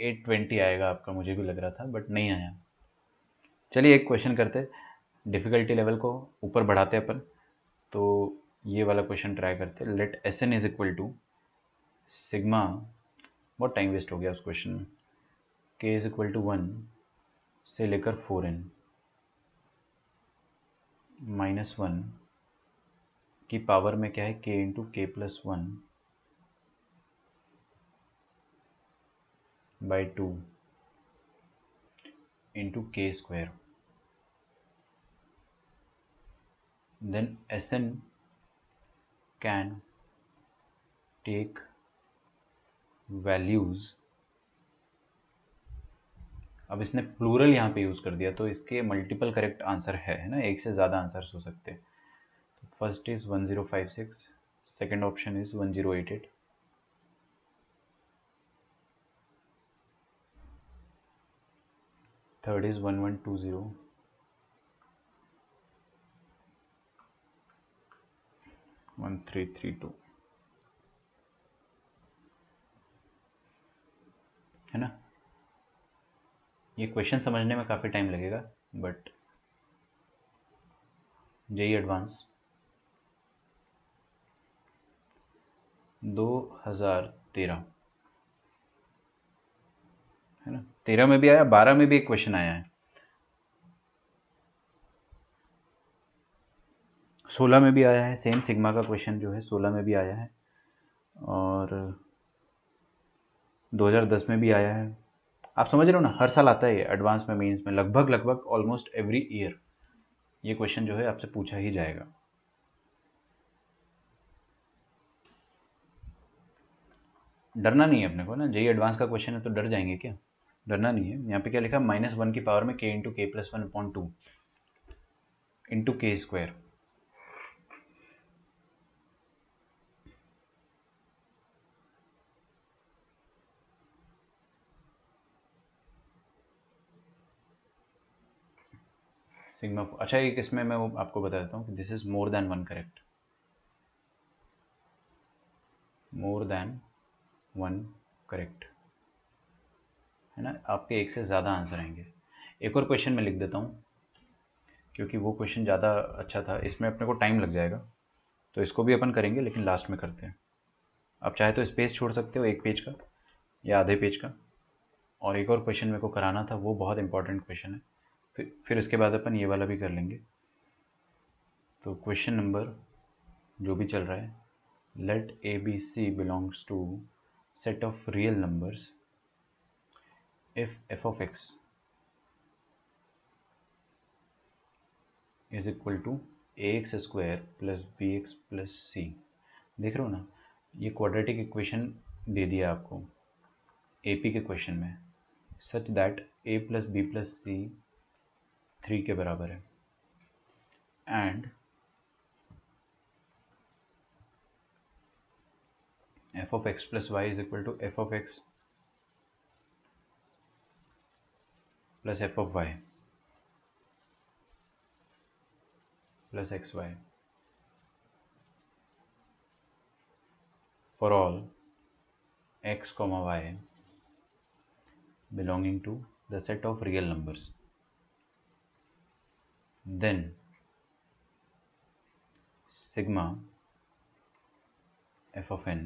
S1: 820 आएगा आपका, मुझे भी लग रहा था, बट नहीं आया। चलिए एक क्वेश्चन करते, डिफ़िकल्टी लेवल को ऊपर बढ़ाते अपन, तो ये वाला क्वेश्चन ट्राई करते। Let S n is equal to sigma, बहुत टाइम वेस्ट हो गया उस क्वेश्चन में, के इज इक्वल टू 1 से लेकर 4n -1 की पावर में क्या है, k into k plus 1 by 2 into k square. Then S n can take values, अब इसने प्लूरल यहाँ पे यूज़ कर दिया तो इसके मल्टीपल करेक्ट आंसर है ना, एक से ज़्यादा आंसर्स हो सकते हैं। तो first is 1056, second option is 1088, third is 1120, 1332, है ना। ये क्वेश्चन समझने में काफ़ी टाइम लगेगा, बट जेई एडवांस 2013, है ना। 13 में भी आया, 12 में भी एक क्वेश्चन आया है, 16 में भी आया है, सेम सिग्मा का क्वेश्चन जो है 16 में भी आया है, और 2010 में भी आया है। आप समझ रहे हो ना, हर साल आता है ये एडवांस में, मेंस में, लगभग ऑलमोस्ट एवरी ईयर ये क्वेश्चन जो है आपसे पूछा ही जाएगा। डरना नहीं है अपने को ना, जेई एडवांस का क्वेश्चन है तो डर जाएंगे क्या? डरना नहीं है। यहाँ पे क्या लिखा, -1 की पावर में के into k plus 1/2 into k square. Sigma, अच्छा एक इसमें मैं वो आपको बता देता हूँ कि this is more than 1 correct, more than 1 correct, है ना। आपके एक से ज़्यादा आंसर आएंगे। एक और क्वेश्चन मैं लिख देता हूँ क्योंकि वो क्वेश्चन ज़्यादा अच्छा था, इसमें अपने को टाइम लग जाएगा, तो इसको भी अपन करेंगे लेकिन लास्ट में करते हैं। आप चाहे तो स्पेस छोड़ सकते हो एक पेज का या आधे पेज का। और एक और क्वेश्चन मेरे को कराना था, वो बहुत इंपॉर्टेंट क्वेश्चन है, फिर उसके बाद अपन ये वाला भी कर लेंगे। तो क्वेश्चन नंबर जो भी चल रहा है, let A b c belongs to set of real numbers if f of x is equal to a x square plus b x plus c. देख रहे हो ना, ये क्वाड्रेटिक इक्वेशन दे दिया आपको एपी के क्वेश्चन में, such that a plus b plus c 3 के बराबर है, and f of x plus y is equal to f of x plus f of y plus x y for all x comma y belonging to the set of real numbers, then sigma f of n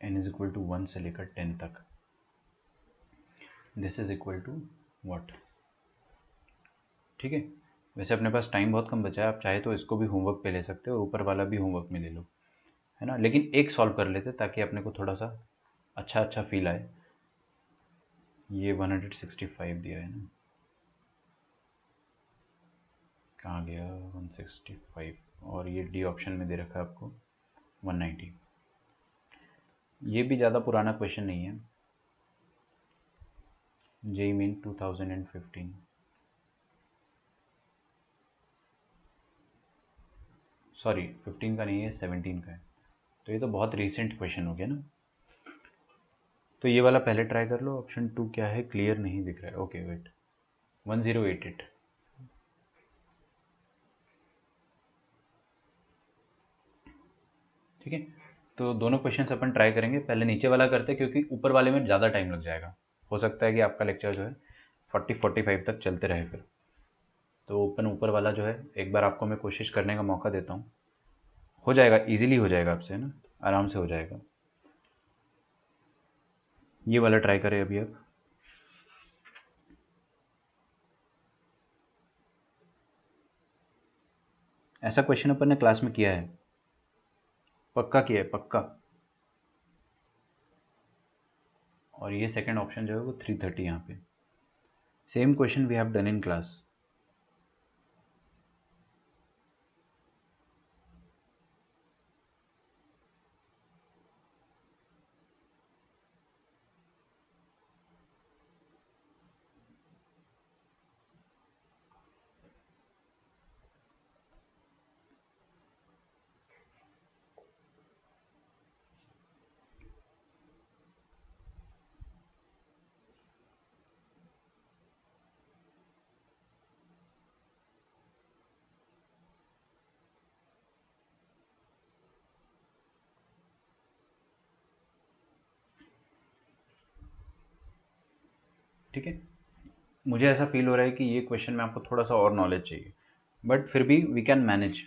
S1: n is equal to 1 से लेकर 10 तक, this is equal to what. ठीक है, वैसे अपने पास time बहुत कम बचा है, आप चाहे तो इसको भी होमवर्क पे ले सकते हो और ऊपर वाला भी होमवर्क में ले लो, है ना, लेकिन एक सॉल्व कर लेते ताकि अपने को थोड़ा सा अच्छा फील आए। ये 165 दिया है ना, कहाँ गया 165, और ये डी ऑप्शन में दे रखा है आपको 190। ये भी ज़्यादा पुराना क्वेश्चन नहीं है, जेईई मेन 2015, सॉरी 15 का नहीं है, 17 का है, तो ये तो बहुत रिसेंट क्वेश्चन हो गया ना। तो ये वाला पहले ट्राई कर लो। ऑप्शन 2 क्या है, क्लियर नहीं दिख रहा है, ओके वेट, 1088। ठीक है, तो दोनों क्वेश्चंस अपन ट्राई करेंगे। पहले नीचे वाला करते हैं क्योंकि ऊपर वाले में ज़्यादा टाइम लग जाएगा, हो सकता है कि आपका लेक्चर जो है 40-45 तक चलते रहे फिर। तो अपन ऊपर वाला जो है एक बार आपको मैं कोशिश करने का मौका देता हूँ, हो जाएगा, इजीली हो जाएगा आपसे, है ना, आराम से हो जाएगा। ये वाला ट्राई करें अभी आप। ऐसा क्वेश्चन अपन ने क्लास में किया है, पक्का किया है, पक्का। और ये सेकंड ऑप्शन जो है वो 330 यहाँ पे, same question we have done in class. ठीक है, मुझे ऐसा फील हो रहा है कि ये क्वेश्चन में आपको थोड़ा सा और नॉलेज चाहिए, बट फिर भी वी कैन मैनेज।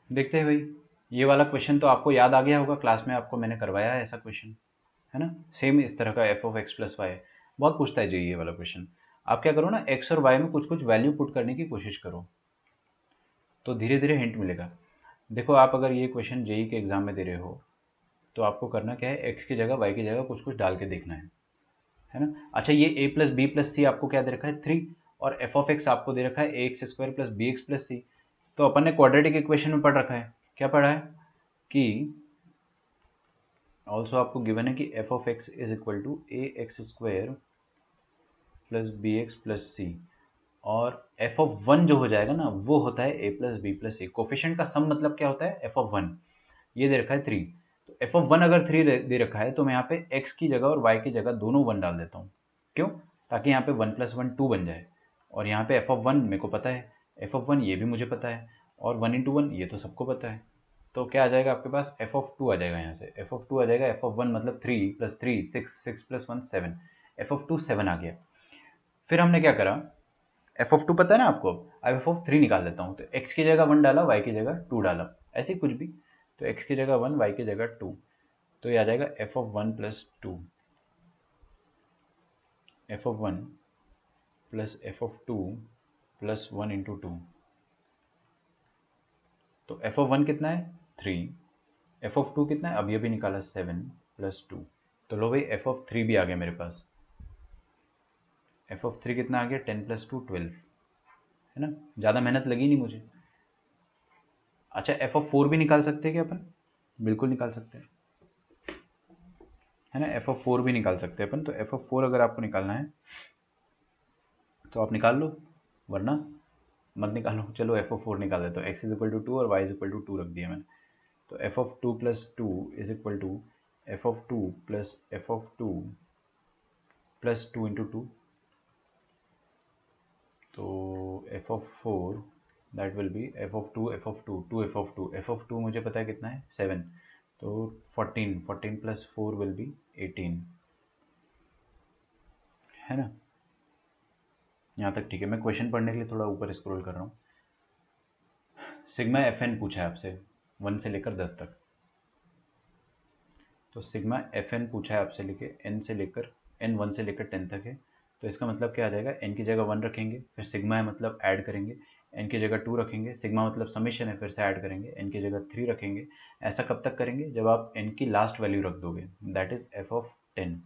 S1: देखते हैं भाई, ये वाला क्वेश्चन तो आपको याद आ गया होगा, क्लास में आपको मैंने करवाया है ऐसा क्वेश्चन, है ना, सेम इस तरह का f of x plus y बहुत पूछता है जी ये वाला क्वेश्चन। आप क्या करो ना, एक्स और वाई में कुछ कुछ वैल्यू पुट करने की कोशिश करो, तो धीरे धीरे हिंट मिलेगा। देखो आप अगर ये क्वेश्चन जेई के एग्जाम में दे रहे हो तो आपको करना क्या है, एक्स की जगह वाई की जगह कुछ कुछ डाल के देखना है ना। अच्छा, ये ए प्लस बी प्लस सी आपको क्या दे रखा है 3, और एफ ऑफ एक्स आपको दे रखा है a x square plus b x plus c. तो अपन ने क्वाड्रेटिक इक्वेशन में पढ़ रखा है, क्या पढ़ा है कि ऑल्सो आपको गिवन है कि f of x is equal to a x square plus b x plus c, और एफ ऑफ वन जो हो जाएगा ना वो होता है ए प्लस बी प्लस सी। कोफिशिएंट का सम मतलब क्या होता है, एफ ऑफ वन, ये दे रखा है 3, तो एफ ऑफ वन अगर 3 दे रखा है तो मैं यहाँ पे एक्स की जगह और वाई की जगह दोनों 1 डाल देता हूँ। क्यों, ताकि यहाँ पे 1 + 1 2 बन जाए, और यहाँ पे एफ ऑफ वन मेरे को पता है, एफ ऑफ वन ये भी मुझे पता है, और 1 × 1 ये तो सबको पता है। तो क्या आ जाएगा आपके पास, एफ ऑफ 2 आ जाएगा, यहाँ से एफ ऑफ 2 आ जाएगा, एफ ऑफ वन मतलब 3 + 3 6, 6 + 1 7, एफ ऑफ 2 7 आ गया। फिर हमने क्या करा, एफ ऑफ 2 पता है ना आपको, अब एफ ऑफ 3 निकाल लेता हूँ, तो एक्स की जगह 1 डाला, वाई की जगह 2 डाला, ऐसे कुछ भी, तो एक्स की जगह 1 वाई की जगह 2, तो ये आ जाएगा F of 1 + 2, F of 1 plus f of 2 plus 1 × 2, तो एफ ऑफ 1 कितना है 3, एफ ऑफ 2 कितना है अभी अभी निकाला 7 + 2, तो लो भाई एफ ऑफ 3 भी आ गया मेरे पास, एफ ऑफ 3 कितना आ गया 10 + 2 12, है ना, ज़्यादा मेहनत लगी नहीं मुझे। अच्छा, एफ ऑफ 4 भी निकाल सकते हैं क्या अपन, बिल्कुल निकाल सकते हैं, है ना, एफ ऑफ 4 भी निकाल सकते हैं अपन। तो एफ ऑफ 4 अगर आपको निकालना है तो आप निकाल लो, वरना मत निकालो। चलो एफ ऑफ 4 निकाल देते हो, एक्स इज इक्वल टू 2 और वाई इज इक्वल टू 2 रख दिया मैंने, तो f of 2 + 2 is equal to f of two plus f of two plus 2 into two, तो f of four that will be f of two f of two two f of two, f of two मुझे पता है कितना है 7, तो 14, 14 plus 4 will be 18, है ना। यहाँ तक ठीक है। मैं क्वेश्चन पढ़ने के लिए थोड़ा ऊपर स्क्रॉल कर रहा हूँ। सिग्मा एफ एन पूछा है आपसे 1 से लेकर 10 तक, तो सिग्मा एफ एन पूछा है आपसे लेके एन से लेकर एन 1 से लेकर 10 तक है। तो इसका मतलब क्या आ जाएगा, एन की जगह 1 रखेंगे, फिर सिग्मा है मतलब ऐड करेंगे, एन की जगह 2 रखेंगे, सिग्मा मतलब समेशन है, फिर से ऐड करेंगे, एन की जगह 3 रखेंगे। ऐसा कब तक करेंगे, जब आप एन की लास्ट वैल्यू रख दोगे, दैट इज एफ ऑफ 10।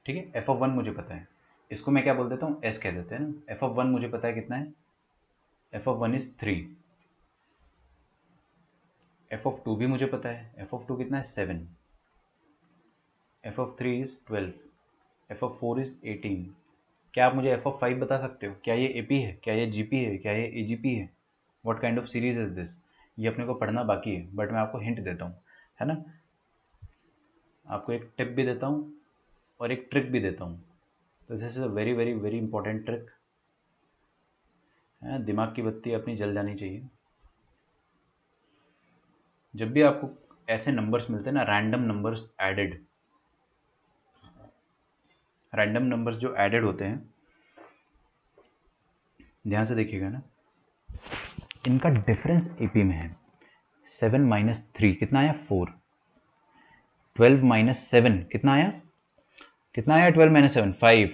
S1: ठीक है, एफ ऑफ 1 मुझे पता है, इसको मैं क्या बोल देता हूँ, एस कह देते हैं ना। एफ ऑफ 1 मुझे पता है कितना है, F of 1 is 3। F of 2 भी मुझे पता है, एफ ऑफ 2 कितना है 7, F of 3 is 12, F of 4 is 18। क्या आप मुझे एफ ऑफ 5 बता सकते हो, क्या ये एपी है, क्या ये जीपी है, क्या ये एजीपी है, what kind of series is this. ये अपने को पढ़ना बाकी है, बट मैं आपको हिंट देता हूँ, है ना। आपको एक टिप भी देता हूँ और एक ट्रिक भी देता हूँ। तो this is a very very very important trick है, दिमाग की बत्ती अपनी जल जानी चाहिए। जब भी आपको ऐसे नंबर्स मिलते हैं ना, random numbers added, random numbers जो एडेड होते हैं, ध्यान से देखिएगा ना, इनका डिफरेंस एपी में है। 7 माइनस 3 कितना आया 4, 12 माइनस 7 कितना आया, 12 माइनस 7 5,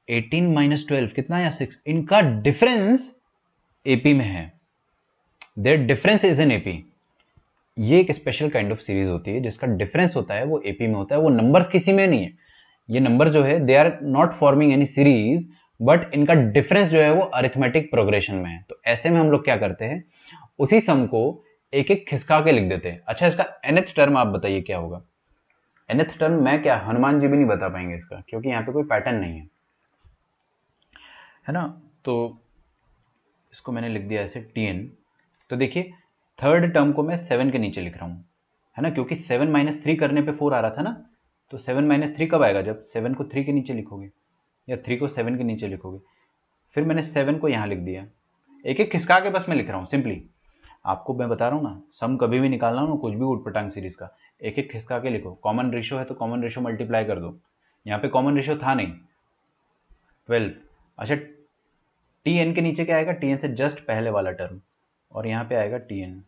S1: 18 माइनस 12 कितना आया 6। इनका डिफरेंस एपी में है, there difference is in AP. ये एक स्पेशल काइंड ऑफ सीरीज होती है जिसका डिफरेंस होता है वो एपी में होता है, वो नंबर्स किसी में नहीं है। ये नंबर जो है they are not forming any series, but इनका डिफरेंस जो है वो अरिथमेटिक प्रोग्रेशन में है। तो ऐसे में हम लोग क्या करते हैं, उसी सम को एक एक खिसका के लिख देते हैं। अच्छा, इसका nth टर्म आप बताइए क्या होगा। nth टर्म मैं क्या, हनुमान जी भी नहीं बता पाएंगे इसका, क्योंकि यहाँ पे कोई पैटर्न नहीं है ना। तो इसको मैंने लिख दिया ऐसे tn। तो देखिए थर्ड टर्म को मैं 7 के नीचे लिख रहा हूँ, है ना, क्योंकि 7 माइनस 3 करने पे 4 आ रहा था ना। तो 7 माइनस 3 कब आएगा, जब 7 को 3 के नीचे लिखोगे या 3 को 7 के नीचे लिखोगे। फिर मैंने 7 को यहाँ लिख दिया, एक एक खिसका के बस मैं लिख रहा हूँ सिंपली। आपको मैं बता रहा हूँ ना, सम कभी भी निकालना हो ना, कुछ भी उटपटांग सीरीज का, एक एक खिसका के लिखो। कॉमन रेशियो है तो कॉमन रेशियो मल्टीप्लाई कर दो। यहाँ पे कॉमन रेशियो था नहीं 12। अच्छा, टी एन के नीचे क्या आएगा, टी एन से जस्ट पहले वाला टर्म, और यहाँ पे आएगा टी एन।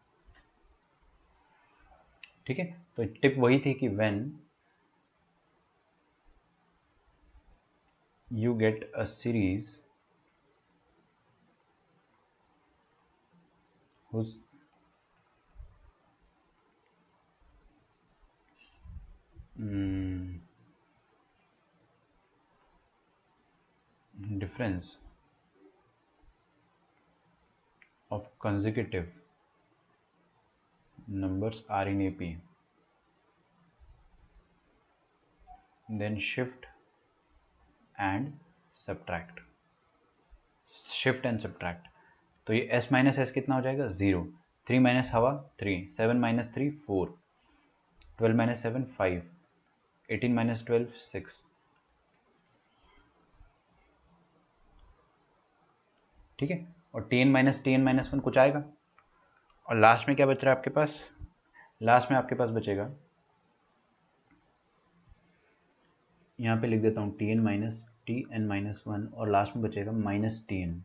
S1: ठीक है, तो टिप वही थी कि when you get a series whose difference of consecutive numbers are in AP, then shift and subtract, shift and subtract। तो ये s माइनस एस कितना हो जाएगा 0, 3 माइनस हवा 3, 7 माइनस 3 4, 12 माइनस 7 5, 18 माइनस 12 6। ठीक है, और टी एन माइनस 1 कुछ आएगा, और लास्ट में क्या बच रहा है आपके पास, लास्ट में आपके पास बचेगा, यहाँ पे लिख देता हूँ टी एन माइनस 1, और लास्ट में बचेगा माइनस टी एन।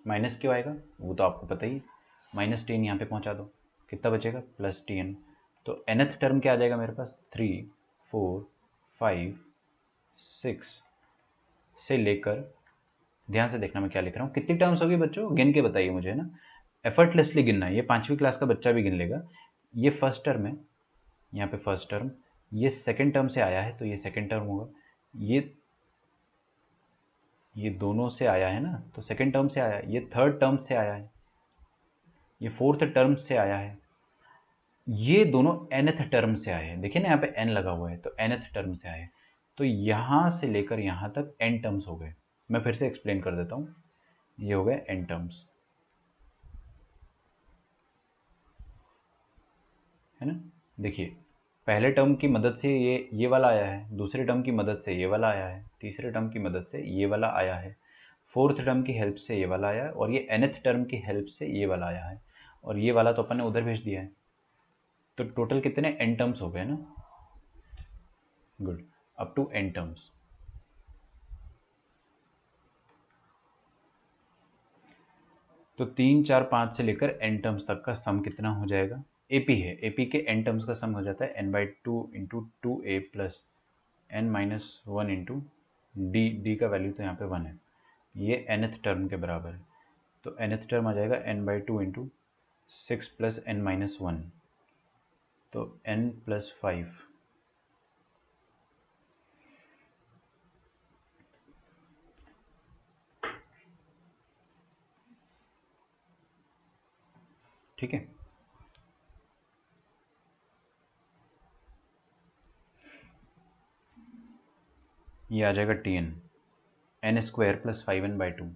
S1: माइनस क्यों आएगा वो तो आपको पता ही, माइनस टी एन यहाँ पे पहुँचा दो, कितना बचेगा प्लस टी एन। तो nth टर्म क्या आ जाएगा मेरे पास, 3 4 5 6 से लेकर, ध्यान से देखना मैं क्या लिख रहा हूँ, कितनी टर्म्स होगी बच्चों, गिन के बताइए मुझे, है ना, एफर्टलेसली गिनना है, ये 5वीं क्लास का बच्चा भी गिन लेगा। ये फर्स्ट टर्म है, यहाँ पे फर्स्ट टर्म, ये सेकंड टर्म से आया है तो ये सेकंड टर्म होगा, ये दोनों से आया है ना, तो सेकंड टर्म से आया है, ये थर्ड टर्म से आया है, ये फोर्थ टर्म से आया है, ये दोनों nth टर्म से आए हैं। देखिए ना यहाँ पे n लगा हुआ है, तो nth टर्म से आए हैं। तो यहाँ से लेकर यहाँ तक n टर्म्स हो गए। मैं फिर से एक्सप्लेन कर देता हूँ, ये हो गए n टर्म्स, है ना। देखिए पहले टर्म की मदद से ये वाला आया है, दूसरे टर्म की मदद से ये वाला आया है, तीसरे टर्म की मदद से ये वाला आया है, फोर्थ टर्म की हेल्प से ये वाला आया है, और ये nth टर्म की हेल्प से ये वाला आया है, और ये वाला तो अपन ने उधर भेज दिया है। तो टोटल कितने n टर्म्स हो गए ना। Good, up to n terms. तो 3, 4, 5 से लेकर n टर्म्स तक का सम कितना हो जाएगा। एपी है, एपी के n टर्म्स का सम हो जाता है n/2 into 2a plus n-1 into D का वैल्यू तो यहाँ पे 1 है, ये nth टर्म के बराबर है। तो nth टर्म आ जाएगा n/2 इंटू 6 प्लस n-1, तो n प्लस 5। ठीक है, ये आ जाएगा Tn n² प्लस 5n/2।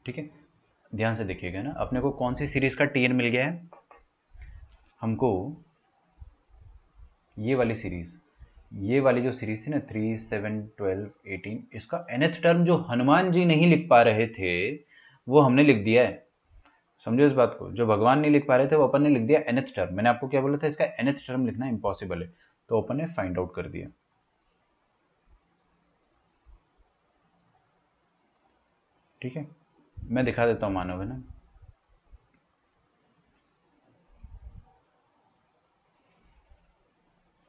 S1: ठीक है, ध्यान से देखिएगा ना, अपने को कौन सी सीरीज का Tn मिल गया है, हमको ये वाली सीरीज, ये वाली जो सीरीज थी ना 3, 7, 12, 18, इसका nth टर्म जो हनुमान जी नहीं लिख पा रहे थे वो हमने लिख दिया है। समझो इस बात को, जो भगवान नहीं लिख पा रहे थे वो अपन ने लिख दिया nth टर्म। मैंने आपको क्या बोला था, इसका nth टर्म लिखना इम्पॉसिबल है, तो अपन ने फाइंड आउट कर दिया। ठीक है, मैं दिखा देता हूँ मानव, है ना।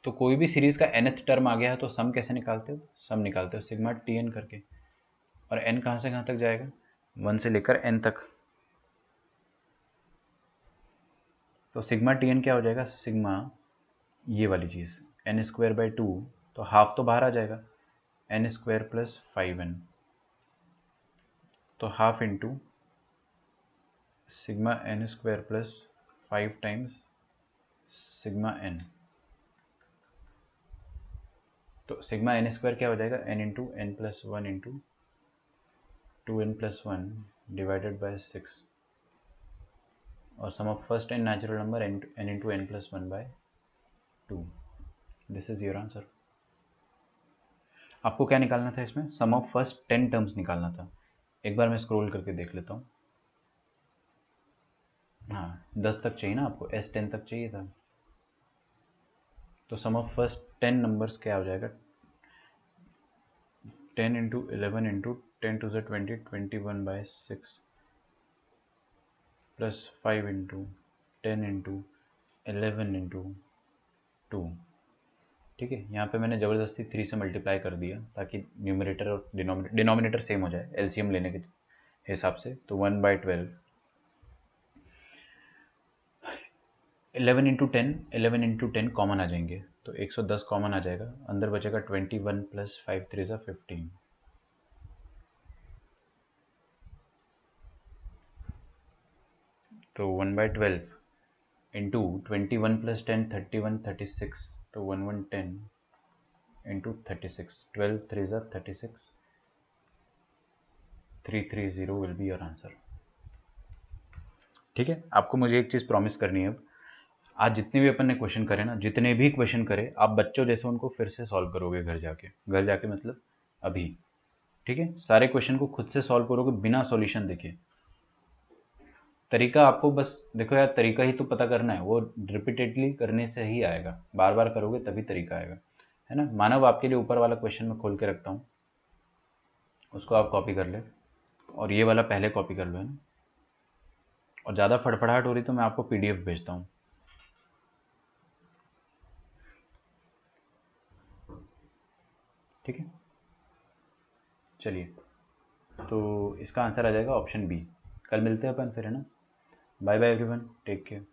S1: तो कोई भी सीरीज का nth टर्म आ गया है तो सम कैसे निकालते हो, सम निकालते हो सिग्मा Tn करके, और n कहाँ से कहाँ तक जाएगा, 1 से लेकर n तक। तो सिग्मा Tn क्या हो जाएगा, सिग्मा ये वाली चीज़ n²/2, तो हाफ तो बाहर आ जाएगा, n² प्लस 5n, तो half into sigma n² plus 5 times sigma n। तो सिग्मा n² क्या हो जाएगा, n into n plus 1 into 2n plus 1 divided by 6, और sum of first n natural number n into n plus 1/2। This is your answer. आपको क्या निकालना था इसमें, सम ऑफ फर्स्ट 10 टर्म्स निकालना था। एक बार मैं स्क्रॉल करके देख लेता हूँ। हाँ 10 तक चाहिए ना आपको, S10 तक चाहिए था। तो सम ऑफ फर्स्ट 10 नंबर्स क्या हो जाएगा, 10 into 11 into 10 to the 20, 21/6 plus 5 into 10 into 11 into 2। ठीक है, यहाँ पे मैंने ज़बरदस्ती 3 से मल्टीप्लाई कर दिया ताकि न्यूमरेटर और डिनोमिनेटर सेम हो जाए एलसीएम लेने के हिसाब से। तो 1/12, 11 इंटू 10, 11 इंटू 10 कॉमन आ जाएंगे, तो 110 कॉमन आ जाएगा, अंदर बचेगा 21 प्लस 5 3 ज़ा 15। तो 1/12 इंटू 21 प्लस 10 31 36, तो 1110 इंटू 36, 12 3 ज़ा 36, 330 विल बी योर आंसर। ठीक है, आपको मुझे एक चीज़ प्रॉमिस करनी है, अब आज जितने भी अपन ने क्वेश्चन करे ना, जितने भी क्वेश्चन करे आप बच्चों जैसे उनको फिर से सॉल्व करोगे घर जाके मतलब अभी। ठीक है, सारे क्वेश्चन को खुद से सॉल्व करोगे बिना सॉल्यूशन देखे। तरीका आपको बस देखो यार, तरीका ही तो पता करना है, वो रिपीटेडली करने से ही आएगा, बार बार करोगे तभी तरीका आएगा, है ना। मानव आपके लिए ऊपर वाला क्वेश्चन मैं खोल के रखता हूँ, उसको आप कॉपी कर ले, और ये वाला पहले कॉपी कर लो, है ना। और ज़्यादा फड़फड़ाहट हो रही तो मैं आपको PDF भेजता हूँ। ठीक है, चलिए, तो इसका आंसर आ जाएगा ऑप्शन बी। कल मिलते हैं अपन फिर, है ना। Bye bye everyone, take care.